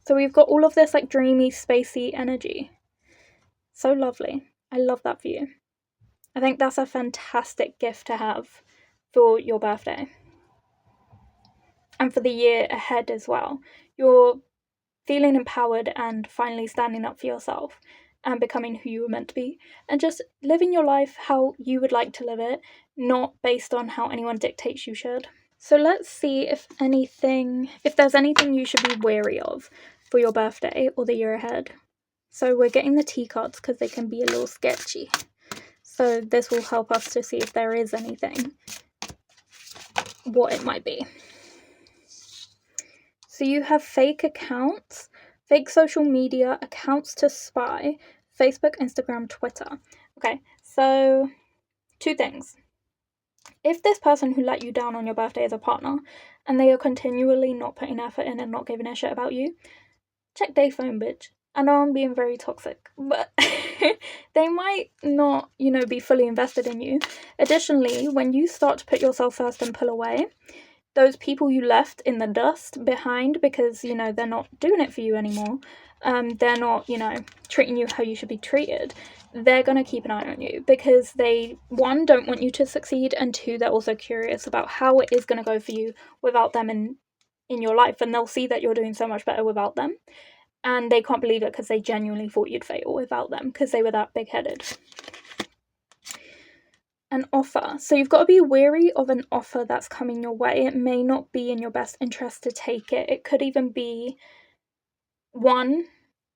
So we've got all of this, like, dreamy, spacey energy. So lovely. I love that for you. I think that's a fantastic gift to have for your birthday. And for the year ahead as well. You're feeling empowered and finally standing up for yourself and becoming who you were meant to be, and just living your life how you would like to live it, not based on how anyone dictates you should. So let's see if there's anything you should be wary of for your birthday or the year ahead. So we're getting the tea cards because they can be a little sketchy. So this will help us to see if there is anything, what it might be. So you have fake accounts, fake social media, accounts to spy, Facebook, Instagram, Twitter. Okay, so 2 things. if this person who let you down on your birthday is a partner and they are continually not putting effort in and not giving a shit about you, check their phone, bitch. I know I'm being very toxic, but they might not, be fully invested in you. Additionally, when you start to put yourself first and pull away, those people you left in the dust behind because, they're not doing it for you anymore, they're not, treating you how you should be treated, they're going to keep an eye on you because they, one, don't want you to succeed, and two, they're also curious about how it is going to go for you without them in your life, and they'll see that you're doing so much better without them, and they can't believe it because they genuinely thought you'd fail without them because they were that big-headed. An offer. So you've got to be wary of an offer that's coming your way. It may not be in your best interest to take it. It could even be, one,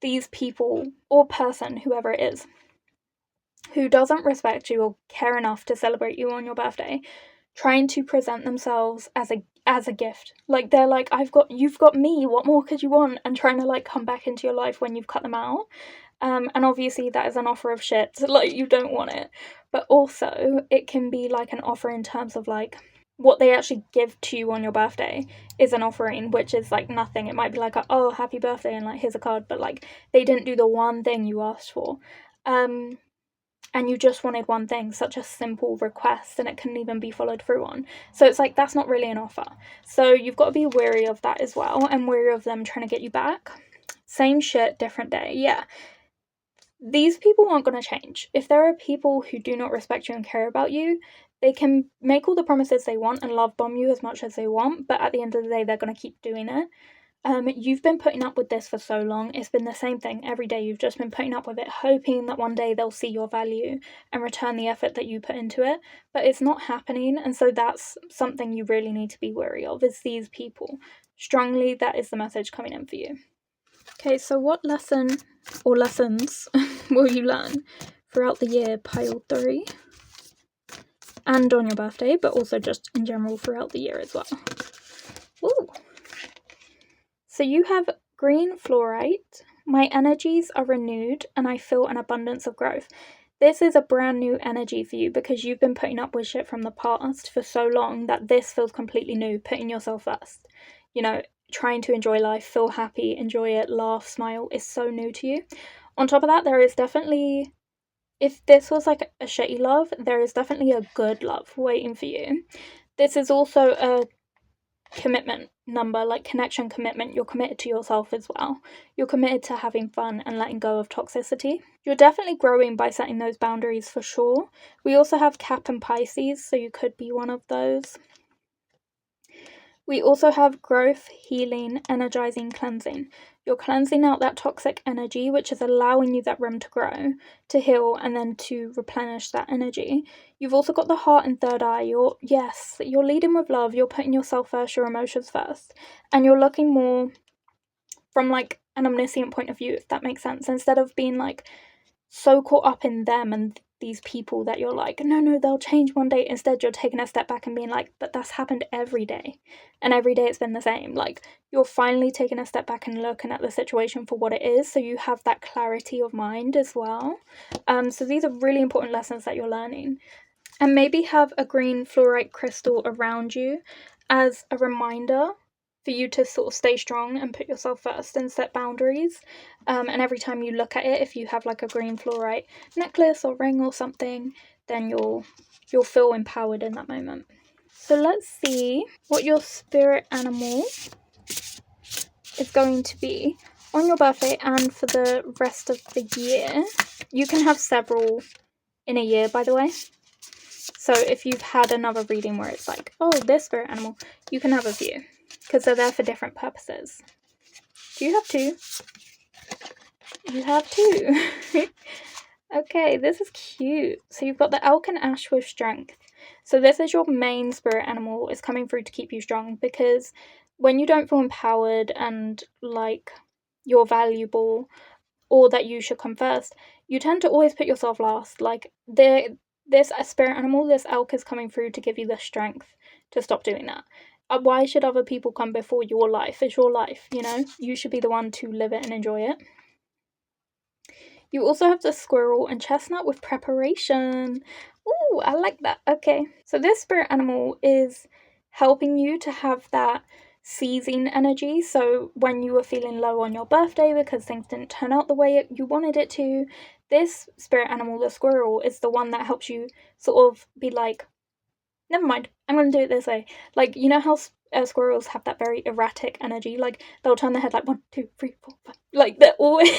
these people or person, whoever it is, who doesn't respect you or care enough to celebrate you on your birthday, trying to present themselves as a gift. Like, they're like, you've got me, what more could you want? And trying to, like, come back into your life when you've cut them out. And obviously that is an offer of shit, so, like, you don't want it. But also, it can be, like, an offer in terms of, like, what they actually give to you on your birthday is an offering, which is, like, nothing. It might be like, oh, happy birthday, and, like, here's a card, but, like, they didn't do the one thing you asked for. And you just wanted one thing, such a simple request, and it couldn't even be followed through on. So it's like, that's not really an offer. So you've got to be wary of that as well, and wary of them trying to get you back. Same shit, different day. Yeah. These people aren't going to change. If there are people who do not respect you and care about you, they can make all the promises they want and love bomb you as much as they want, but at the end of the day, they're going to keep doing it. You've been putting up with this for so long. It's been the same thing every day. You've just been putting up with it, hoping that one day they'll see your value and return the effort that you put into it. But it's not happening, and so that's something you really need to be wary of, is these people. Strongly, that is the message coming in for you. Okay, so what lesson or lessons will you learn throughout the year, pile 3? And on your birthday, but also just in general throughout the year as well. Ooh. So you have green fluorite. My energies are renewed and I feel an abundance of growth. This is a brand new energy for you because you've been putting up with shit from the past for so long that this feels completely new, putting yourself first. Trying to enjoy life, feel happy, enjoy it, laugh, smile is so new to you. On top of that, there is definitely, if this was like a shitty love, there is definitely a good love waiting for you. This is also a commitment number, like connection, commitment. You're committed to yourself as well. You're committed to having fun and letting go of toxicity. You're definitely growing by setting those boundaries for sure. We also have Cap and Pisces, so you could be one of those. We also have growth, healing, energizing, cleansing. You're cleansing out that toxic energy, which is allowing you that room to grow, to heal, and then to replenish that energy. You've also got the heart and third eye. You're leading with love. You're putting yourself first, your emotions first. And you're looking more from, like, an omniscient point of view, if that makes sense. Instead of being, like, so caught up in them and these people that you're like, no, they'll change one day. Instead, you're taking a step back and being like, but that's happened every day. And every day it's been the same. Like, you're finally taking a step back and looking at the situation for what it is. So you have that clarity of mind as well. So these are really important lessons that you're learning. And maybe have a green fluorite crystal around you as a reminder for you to sort of stay strong and put yourself first and set boundaries. And every time you look at it, if you have like a green fluorite necklace or ring or something, then you'll feel empowered in that moment. So let's see what your spirit animal is going to be on your birthday and for the rest of the year. You can have several in a year, by the way. So if you've had another reading where it's like, oh, this spirit animal, you can have a few because they're there for different purposes. Do you have 2? You have 2. Okay, this is cute. So you've got the elk and ash with strength. So this is your main spirit animal. It's coming through to keep you strong, because when you don't feel empowered and like you're valuable or that you should come first, you tend to always put yourself last. Like this spirit animal, this elk, is coming through to give you the strength to stop doing that. Why should other people come before your life? It's your life, You should be the one to live it and enjoy it. You also have the squirrel and chestnut with preparation. Ooh, I like that. Okay. So this spirit animal is helping you to have that seizing energy. So when you were feeling low on your birthday because things didn't turn out the way you wanted it to, this spirit animal, the squirrel, is the one that helps you sort of be like, never mind, I'm going to do it this way. Like, you know how squirrels have that very erratic energy? Like, they'll turn their head like 1, 2, 3, 4, 5. Like, they're always,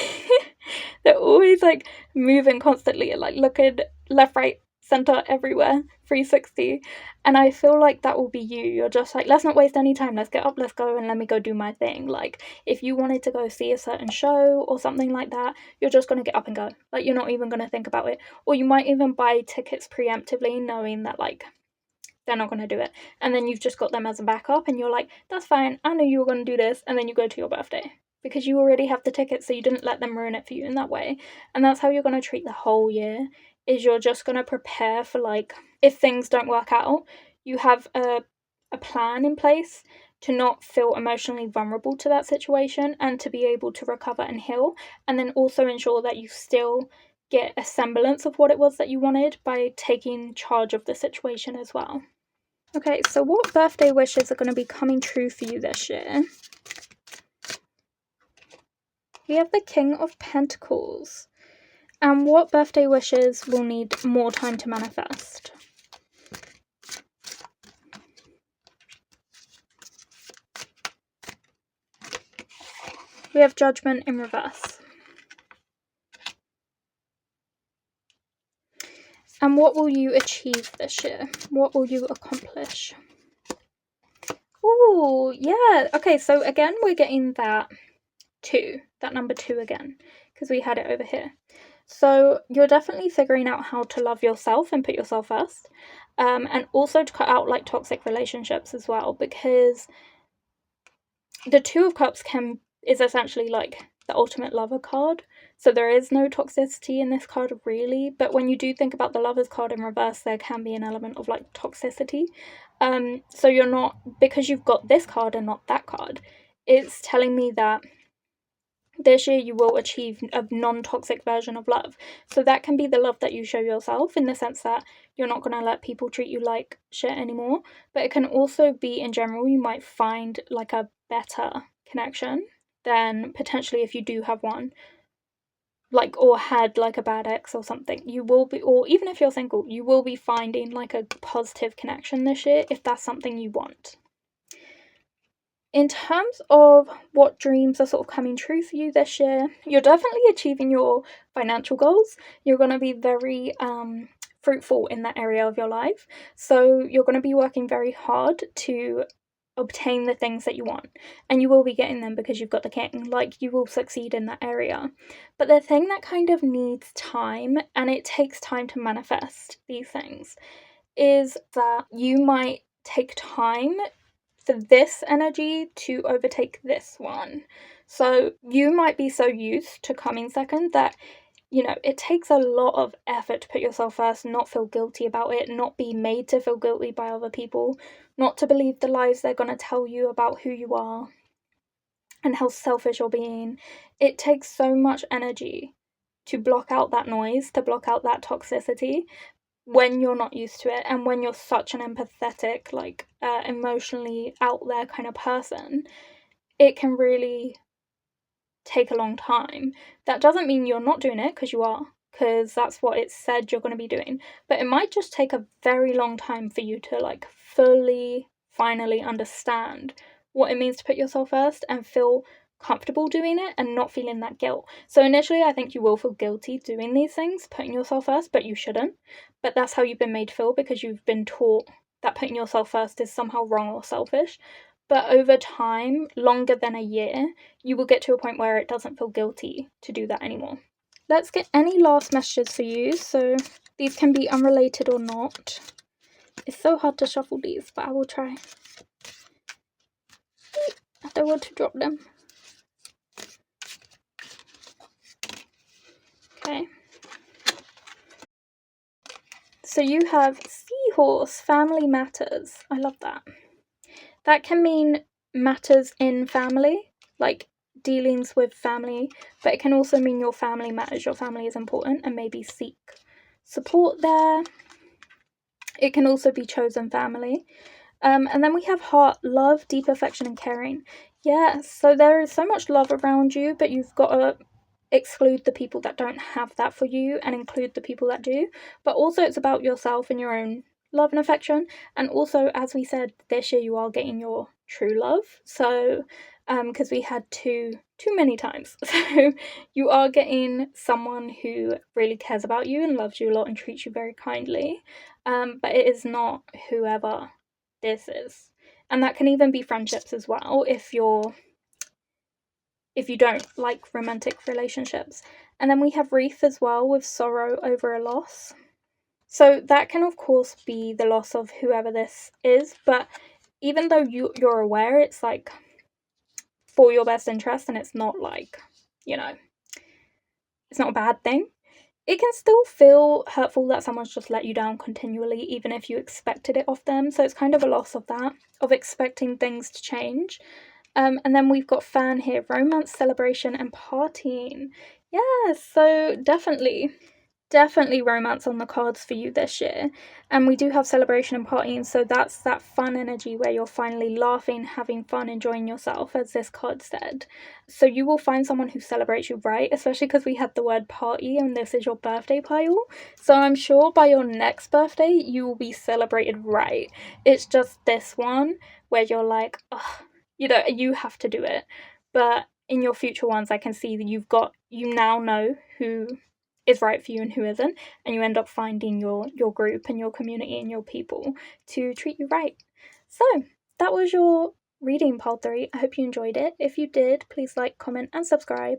they're always like moving constantly, like looking left, right, center, everywhere, 360. And I feel like that will be you. You're just like, let's not waste any time. Let's get up, let's go, and let me go do my thing. Like, if you wanted to go see a certain show or something like that, you're just going to get up and go. Like, you're not even going to think about it. Or you might even buy tickets preemptively, knowing that, like, they're not going to do it. And then you've just got them as a backup, and you're like, that's fine, I knew you were going to do this. And then you go to your birthday because you already have the ticket, so you didn't let them ruin it for you in that way. And that's how you're going to treat the whole year, is you're just going to prepare for, like, if things don't work out, you have a plan in place to not feel emotionally vulnerable to that situation and to be able to recover and heal, and then also ensure that you still get a semblance of what it was that you wanted by taking charge of the situation as well. Okay, so what birthday wishes are going to be coming true for you this year? We have the King of Pentacles. And what birthday wishes will need more time to manifest? We have Judgment in reverse. And what will you achieve this year? What will you accomplish? Ooh, yeah. Okay, so again, we're getting that number 2 again, because we had it over here. So you're definitely figuring out how to love yourself and put yourself first, and also to cut out like toxic relationships as well, because the 2 of Cups is essentially like the ultimate lover card. So there is no toxicity in this card really, but when you do think about the Lovers card in reverse, there can be an element of like toxicity. So you're not, because you've got this card and not that card, it's telling me that this year you will achieve a non-toxic version of love. So that can be the love that you show yourself, in the sense that you're not going to let people treat you like shit anymore. But it can also be, in general, you might find like a better connection than potentially if you do have one, like, or had like a bad ex or something. You will be, or even if you're single, you will be finding like a positive connection this year if that's something you want. In terms of what dreams are sort of coming true for you this year, you're definitely achieving your financial goals. You're going to be very fruitful in that area of your life. So you're going to be working very hard to obtain the things that you want. And you will be getting them because you've got the King. Like, you will succeed in that area. But the thing that kind of needs time, and it takes time to manifest these things, is that you might take time for this energy to overtake this one. So you might be so used to coming second that, you know, it takes a lot of effort to put yourself first, not feel guilty about it, not be made to feel guilty by other people, not to believe the lies they're going to tell you about who you are and how selfish you're being. It takes so much energy to block out that noise, to block out that toxicity, when you're not used to it, and when you're such an empathetic, like emotionally out there kind of person, it can really take a long time. That doesn't mean you're not doing it, because you are, because that's what it said you're going to be doing, but it might just take a very long time for you to like fully finally understand what it means to put yourself first and feel comfortable doing it and not feeling that guilt. So initially I think you will feel guilty doing these things, putting yourself first, but you shouldn't. But that's how you've been made to feel, because you've been taught that putting yourself first is somehow wrong or selfish. But over time, longer than a year, you will get to a point where it doesn't feel guilty to do that anymore. Let's get any last messages for you. So these can be unrelated or not. It's so hard to shuffle these, but I will try. I don't want to drop them. Okay. So you have Seahorse, family matters. I love that. That can mean matters in family, like dealings with family, but it can also mean your family matters, your family is important, and maybe seek support there. It can also be chosen family. And then we have heart, love, deep affection, and caring. Yeah, so there is so much love around you, but you've got to exclude the people that don't have that for you and include the people that do. But also, it's about yourself and your own love and affection. And also, as we said, this year you are getting your true love. So, because we had too many times. So, you are getting someone who really cares about you and loves you a lot and treats you very kindly. But it is not whoever this is. And that can even be friendships as well if you don't like romantic relationships. And then we have wreath as well, with sorrow over a loss. So that can of course be the loss of whoever this is, but even though you're aware, it's like for your best interest, and it's not like, it's not a bad thing. It can still feel hurtful that someone's just let you down continually, even if you expected it of them. So it's kind of a loss of that, of expecting things to change. And then we've got fan here, romance, celebration, and partying. Yeah, so definitely romance on the cards for you this year. And we do have celebration and partying, so that's that fun energy where you're finally laughing, having fun, enjoying yourself, as this card said. So you will find someone who celebrates you right, especially because we had the word party and this is your birthday pile. So I'm sure by your next birthday you will be celebrated right. It's just this one where you're like, ugh, you have to do it. But in your future ones, I can see that you now know who is right for you and who isn't, and you end up finding your group and your community and your people to treat you right. So that was your reading, pile 3. I hope you enjoyed it. If you did, please like, comment, and subscribe.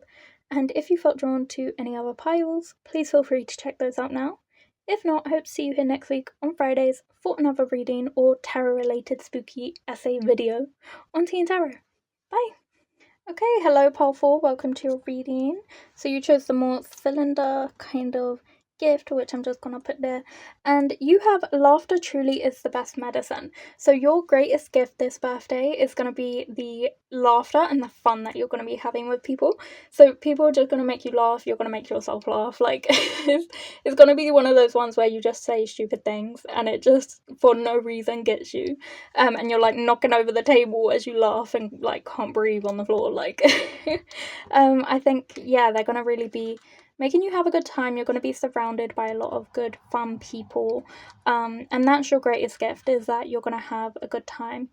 And if you felt drawn to any other piles, please feel free to check those out now. If not, I hope to see you here next week on Fridays for another reading or tarot-related spooky essay video on TìandTarot. Bye! Okay, hello pile 4, welcome to your reading. So you chose the more cylinder kind of gift, which I'm just gonna put there, and you have laughter truly is the best medicine. So your greatest gift this birthday is going to be the laughter and the fun that you're going to be having with people. So people are just going to make you laugh, you're going to make yourself laugh. Like it's going to be one of those ones where you just say stupid things and it just for no reason gets you, and you're like knocking over the table as you laugh and like can't breathe on the floor, like I think, yeah, they're going to really be making you have a good time. You're going to be surrounded by a lot of good fun people, and that's your greatest gift, is that you're going to have a good time.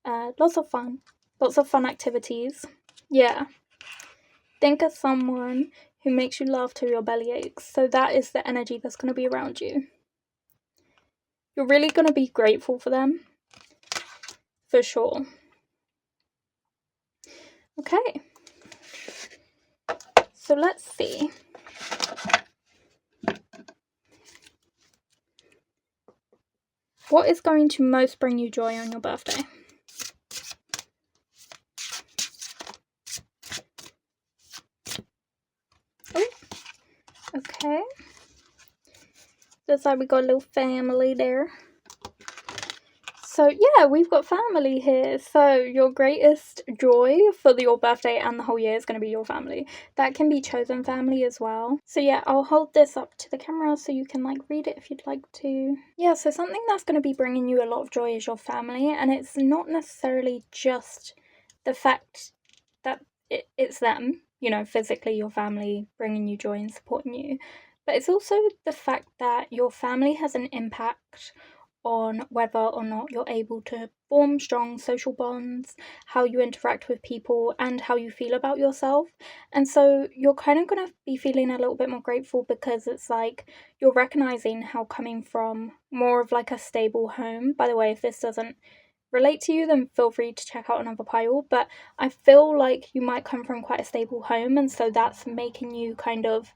Lots of fun activities. Yeah, think of someone who makes you laugh till your belly aches. So that is the energy that's going to be around you. You're really going to be grateful for them, for sure. Okay, so let's see. What is going to most bring you joy on your birthday? Oh, okay. Looks like we got a little family there. So yeah, we've got family here. So your greatest joy for your birthday and the whole year is going to be your family. That can be chosen family as well. So yeah, I'll hold this up to the camera so you can like read it if you'd like to. Yeah, so something that's going to be bringing you a lot of joy is your family, and it's not necessarily just the fact that it's them, physically your family bringing you joy and supporting you, but it's also the fact that your family has an impact on whether or not you're able to form strong social bonds, how you interact with people, and how you feel about yourself. And so you're kind of going to be feeling a little bit more grateful, because it's like you're recognizing how coming from more of like a stable home, by the way, if this doesn't relate to you, then feel free to check out another pile, but I feel like you might come from quite a stable home, and so that's making you kind of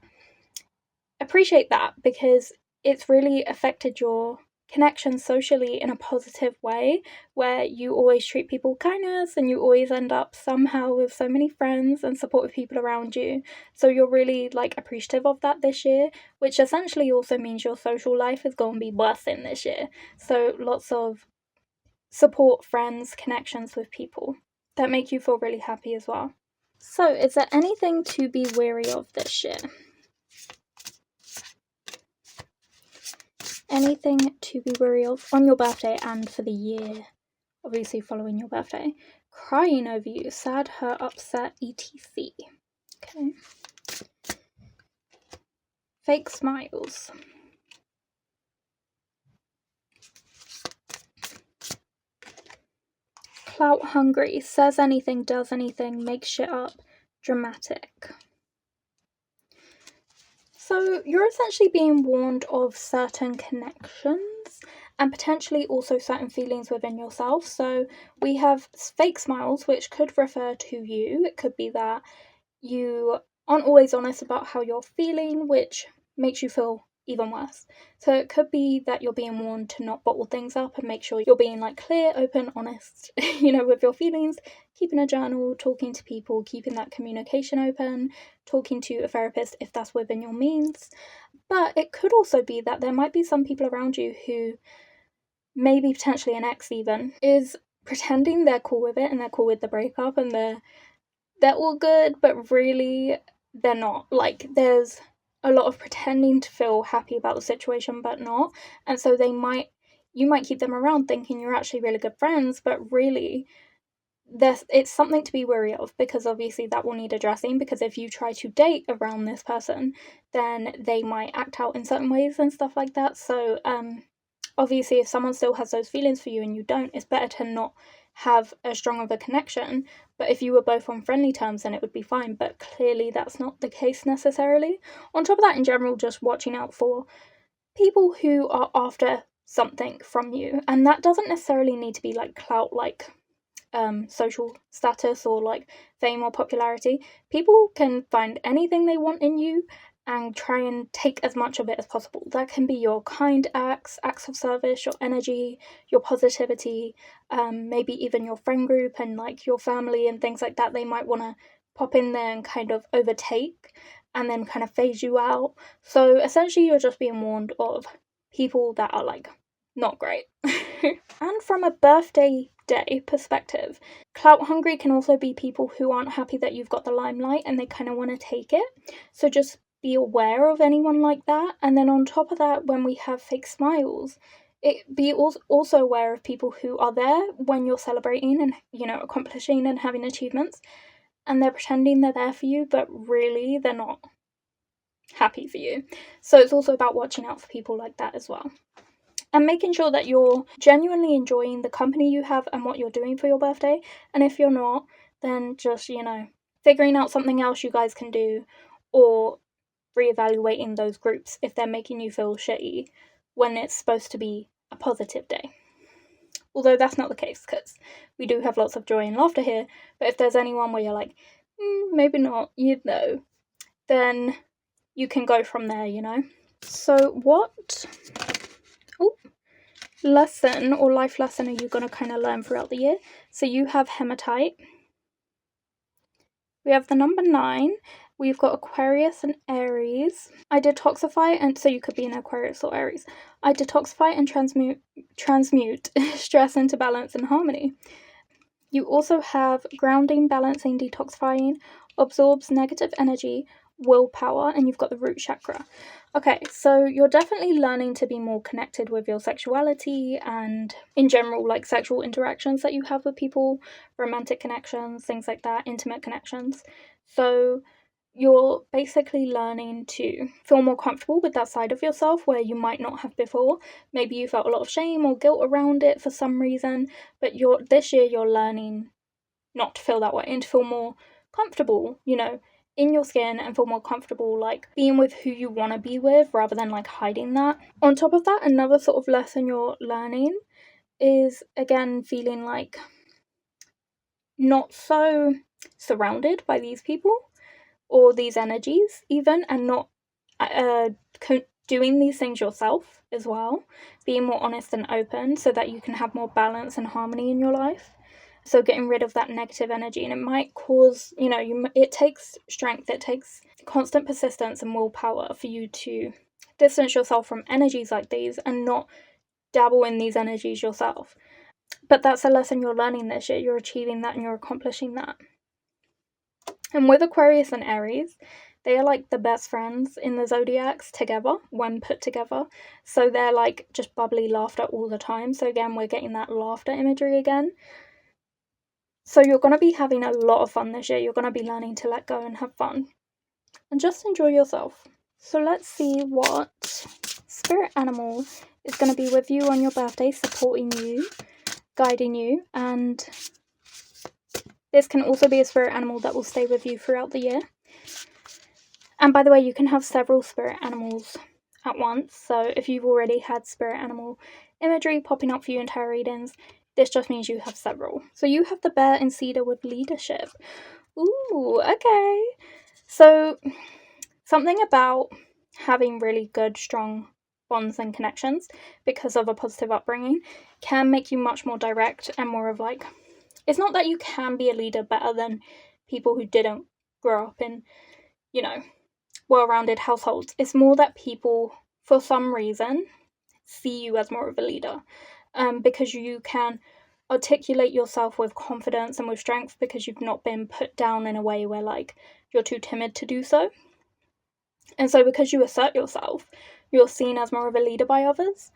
appreciate that, because it's really affected your connection socially in a positive way, where you always treat people with kindness and you always end up somehow with so many friends and supportive people around you. So you're really like appreciative of that this year, which essentially also means your social life is going to be bursting this year. So lots of support, friends, connections with people that make you feel really happy as well. So is there anything to be wary of this year? anything to be wary of on your birthday and for the year, obviously following your birthday. Crying over you, sad, hurt, upset, etc. Okay. Fake smiles. Clout hungry, says anything, does anything, makes shit up, dramatic. So you're essentially being warned of certain connections and potentially also certain feelings within yourself. So we have fake smiles, which could refer to you. It could be that you aren't always honest about how you're feeling, which makes you feel even worse. So it could be that you're being warned to not bottle things up and make sure you're being like clear, open, honest, with your feelings, keeping a journal, talking to people, keeping that communication open, talking to a therapist if that's within your means. But it could also be that there might be some people around you who, maybe potentially an ex even, is pretending they're cool with it and they're cool with the breakup and they're all good, but really they're not. Like, there's a lot of pretending to feel happy about the situation but not, and so you might keep them around thinking you're actually really good friends, but really it's something to be wary of, because obviously that will need addressing, because if you try to date around this person, then they might act out in certain ways and stuff like that. So obviously if someone still has those feelings for you and you don't, it's better to not have as strong of a connection. But if you were both on friendly terms, then it would be fine, but clearly that's not the case necessarily. On top of that, in general, just watching out for people who are after something from you, and that doesn't necessarily need to be like clout, like social status or like fame or popularity. People can find anything they want in you and try and take as much of it as possible. That can be your kind acts of service, your energy, your positivity, maybe even your friend group and like your family and things like that. They might want to pop in there and kind of overtake and then kind of phase you out. So essentially you're just being warned of people that are like not great. And from a birthday day perspective, clout hungry can also be people who aren't happy that you've got the limelight and they kind of want to take it. So just be aware of anyone like that. And then on top of that, when we have fake smiles, be also aware of people who are there when you're celebrating and accomplishing and having achievements, and they're pretending they're there for you, but really they're not happy for you. So it's also about watching out for people like that as well. And making sure that you're genuinely enjoying the company you have and what you're doing for your birthday. And if you're not, then just, figuring out something else you guys can do, or reevaluating those groups if they're making you feel shitty when it's supposed to be a positive day. Although that's not the case, because we do have lots of joy and laughter here. But if there's anyone where you're like, maybe not, then you can go from there, So what lesson or life lesson are you going to kind of learn throughout the year? So you have hematite. We have the number 9. We've got Aquarius and Aries. I detoxify, and so you could be an Aquarius or Aries. I detoxify and transmute stress into balance and harmony. You also have grounding, balancing, detoxifying, absorbs negative energy, willpower, and you've got the root chakra. Okay, so you're definitely learning to be more connected with your sexuality and in general, like sexual interactions that you have with people, romantic connections, things like that, intimate connections. So you're basically learning to feel more comfortable with that side of yourself where you might not have before. Maybe you felt a lot of shame or guilt around it for some reason, but this year you're learning not to feel that way and to feel more comfortable, in your skin, and feel more comfortable like being with who you want to be with rather than like hiding that. On top of that, another sort of lesson you're learning is again feeling like not so surrounded by these people or these energies even, and not doing these things yourself as well, being more honest and open so that you can have more balance and harmony in your life. So getting rid of that negative energy, and it might cause, it takes strength, it takes constant persistence and willpower for you to distance yourself from energies like these and not dabble in these energies yourself. But that's a lesson you're learning this year. You're achieving that and you're accomplishing that. And with Aquarius and Aries, they are like the best friends in the zodiacs together when put together. So they're like just bubbly laughter all the time. So again, we're getting that laughter imagery again. So you're going to be having a lot of fun this year. You're going to be learning to let go and have fun and just enjoy yourself. So let's see what spirit animal is going to be with you on your birthday, supporting you, guiding you, and this can also be a spirit animal that will stay with you throughout the year. And by the way, you can have several spirit animals at once. So if you've already had spirit animal imagery popping up for you in tarot readings, this just means you have several. So you have the bear and cedar with leadership. Ooh, okay. So something about having really good, strong bonds and connections because of a positive upbringing can make you much more direct and more of like, it's not that you can be a leader better than people who didn't grow up in, you know, well-rounded households. It's more that people, for some reason, see you as more of a leader, because you can articulate yourself with confidence and with strength because you've not been put down in a way where like you're too timid to do so. And so because you assert yourself, you're seen as more of a leader by others.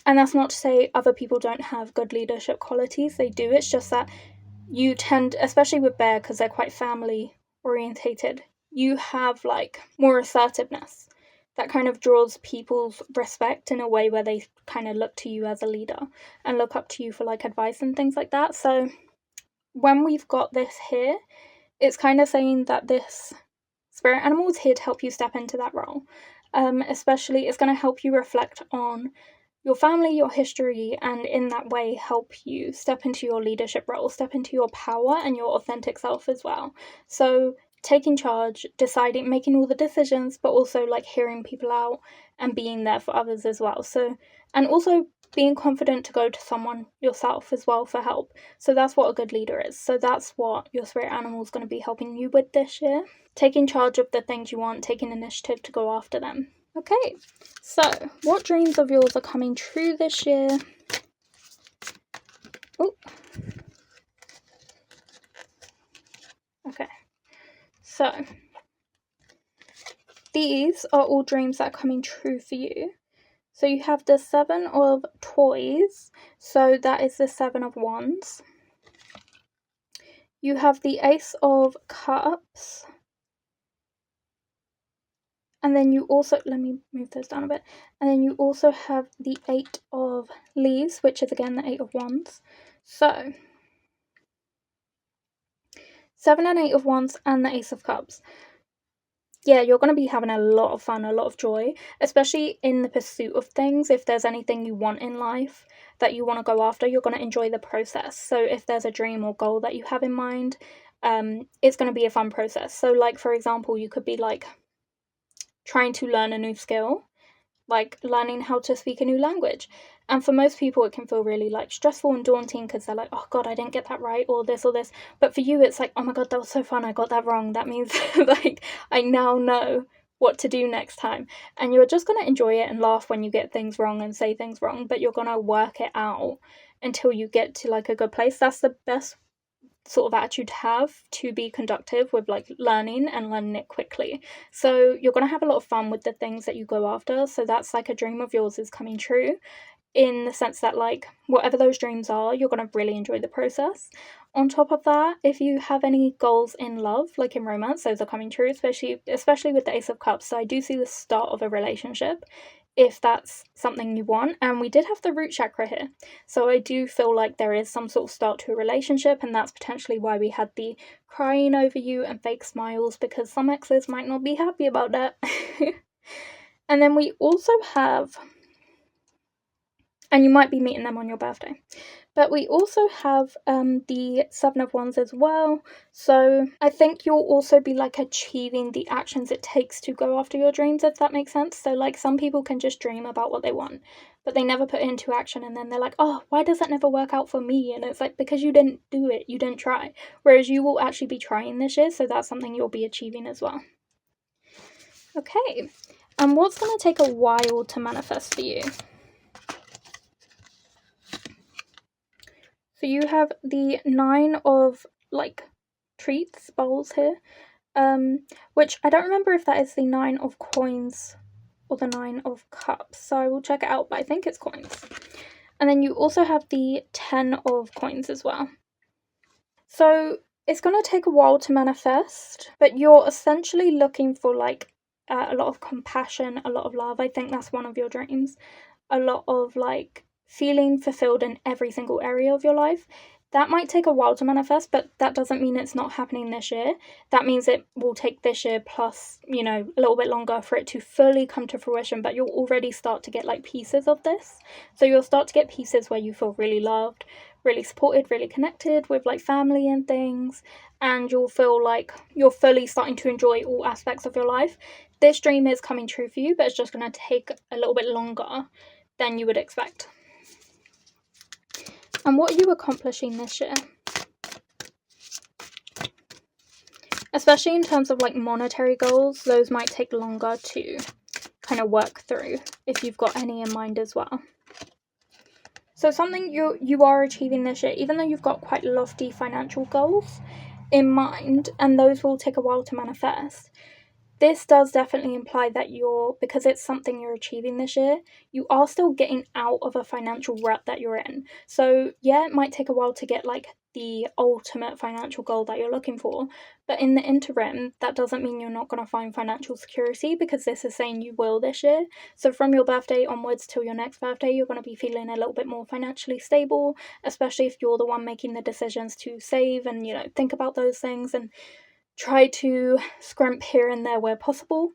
And that's not to say other people don't have good leadership qualities. They do. It's just that you tend, especially with bear, because they're quite family orientated, you have like more assertiveness that kind of draws people's respect in a way where they kind of look to you as a leader and look up to you for like advice and things like that. So when we've got this here, it's kind of saying that this spirit animal is here to help you step into that role. Especially, it's going to help you reflect on your family, your history, and in that way help you step into your leadership role, step into your power and your authentic self as well. So taking charge, deciding, making all the decisions, but also like hearing people out and being there for others as well. So, and also being confident to go to someone yourself as well for help. So that's what a good leader is. So that's what your spirit animal is going to be helping you with this year. Taking charge of the things you want, taking initiative to go after them. Okay, so what dreams of yours are coming true this year? Oh, okay. So these are all dreams that are coming true for you. So you have the 7 of toys, so that is the 7 of wands. You have the Ace of Cups. And then you also, let me move those down a bit. And then you also have the 8 of Leaves, which is again the 8 of Wands. So 7 and 8 of Wands and the Ace of Cups. Yeah, you're going to be having a lot of fun, a lot of joy, especially in the pursuit of things. If there's anything you want in life that you want to go after, you're going to enjoy the process. So if there's a dream or goal that you have in mind, it's going to be a fun process. So like, for example, you could be like trying to learn a new skill, like learning how to speak a new language. And for most people, it can feel really like stressful and daunting because they're like, oh God, I didn't get that right, or this or this. But for you, it's like, oh my God, that was so fun. I got that wrong. That means like I now know what to do next time. And you're just going to enjoy it and laugh when you get things wrong and say things wrong, but you're going to work it out until you get to like a good place. That's the best sort of attitude to have to be conductive with like learning and learning it quickly. So you're going to have a lot of fun with the things that you go after. So that's like a dream of yours is coming true, in the sense that like whatever those dreams are, you're going to really enjoy the process. On top of that, if you have any goals in love, like in romance, those are coming true, especially with the Ace of Cups. So I do see the start of a relationship, if that's something you want. And we did have the root chakra here, so I do feel like there is some sort of start to a relationship, and that's potentially why we had the crying over you and fake smiles, because some exes might not be happy about that. And then we also have, and you might be meeting them on your birthday, but we also have the 7 of Wands as well. So I think you'll also be like achieving the actions it takes to go after your dreams, if that makes sense. So like some people can just dream about what they want, but they never put it into action, and then they're like, oh, why does that never work out for me? And it's like, because you didn't do it, you didn't try. Whereas you will actually be trying this year, so that's something you'll be achieving as well. Okay, and what's going to take a while to manifest for you? So you have the 9 of like treats, bowls here. which I don't remember if that is the 9 of coins or the 9 of cups, so I will check it out, but I think it's coins. And then you also have the 10 of coins as well. So it's going to take a while to manifest, but you're essentially looking for like a lot of compassion, a lot of love. I think that's one of your dreams. A lot of like feeling fulfilled in every single area of your life. That might take a while to manifest, but that doesn't mean it's not happening this year. That means it will take this year plus, a little bit longer for it to fully come to fruition, but you'll already start to get like pieces of this. So you'll start to get pieces where you feel really loved, really supported, really connected with like family and things, and you'll feel like you're fully starting to enjoy all aspects of your life. This dream is coming true for you, but it's just going to take a little bit longer than you would expect. And what are you accomplishing this year? Especially in terms of like monetary goals, those might take longer to kind of work through if you've got any in mind as well. So something you are achieving this year, even though you've got quite lofty financial goals in mind, and those will take a while to manifest. This does definitely imply that because it's something you're achieving this year, you are still getting out of a financial rut that you're in. So yeah, it might take a while to get like the ultimate financial goal that you're looking for, but in the interim, that doesn't mean you're not going to find financial security, because this is saying you will this year. So from your birthday onwards till your next birthday, you're going to be feeling a little bit more financially stable, especially if you're the one making the decisions to save and, think about those things and try to scrimp here and there where possible.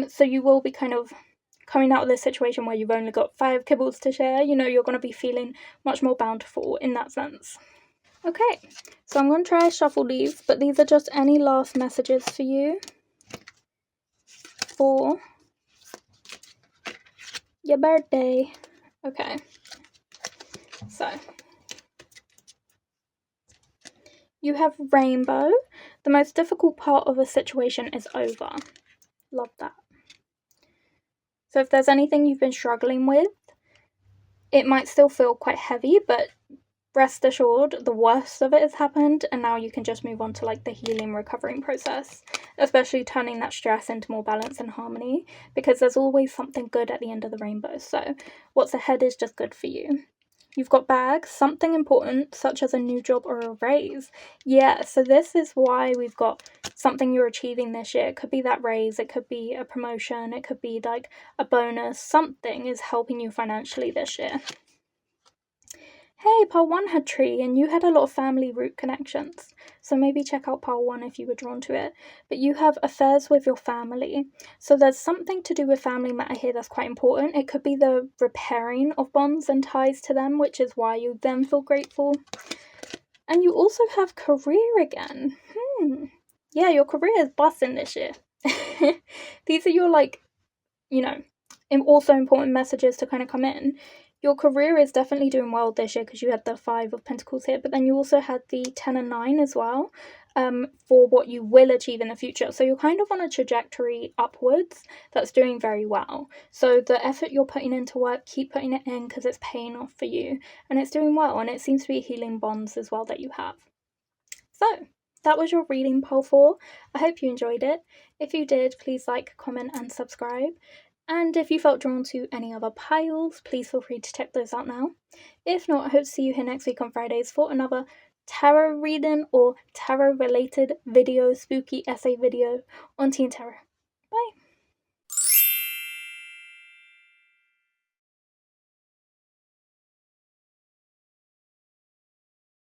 So you will be kind of coming out of this situation where you've only got 5 kibbles to share. You're going to be feeling much more bountiful in that sense. Okay, so I'm going to try shuffle these, but these are just any last messages for you for your birthday. Okay, so you have rainbow. The most difficult part of a situation is over. Love that. So if there's anything you've been struggling with, it might still feel quite heavy, but rest assured, the worst of it has happened, and now you can just move on to like the healing, recovering process, especially turning that stress into more balance and harmony, because there's always something good at the end of the rainbow. So what's ahead is just good for you. You've got bags, something important, such as a new job or a raise. Yeah, so this is why we've got something you're achieving this year. It could be that raise, it could be a promotion, it could be like a bonus. Something is helping you financially this year. Hey, pile 1 had tree, and you had a lot of family root connections. So maybe check out pile 1 if you were drawn to it. But you have affairs with your family. So there's something to do with family matter here that's quite important. It could be the repairing of bonds and ties to them, which is why you then feel grateful. And you also have career again. Yeah, your career is busting this year. These are your also important messages to kind of come in. Your career is definitely doing well this year because you had the 5 of Pentacles here, but then you also had the 10 and 9 as well for what you will achieve in the future. So you're kind of on a trajectory upwards that's doing very well. So the effort you're putting into work, keep putting it in because it's paying off for you and it's doing well, and it seems to be healing bonds as well that you have. So that was your reading, pile 4. I hope you enjoyed it. If you did, please like, comment and subscribe. And if you felt drawn to any other piles, please feel free to check those out now. If not, I hope to see you here next week on Fridays for another tarot reading or tarot related video, spooky essay video on TìandTarot.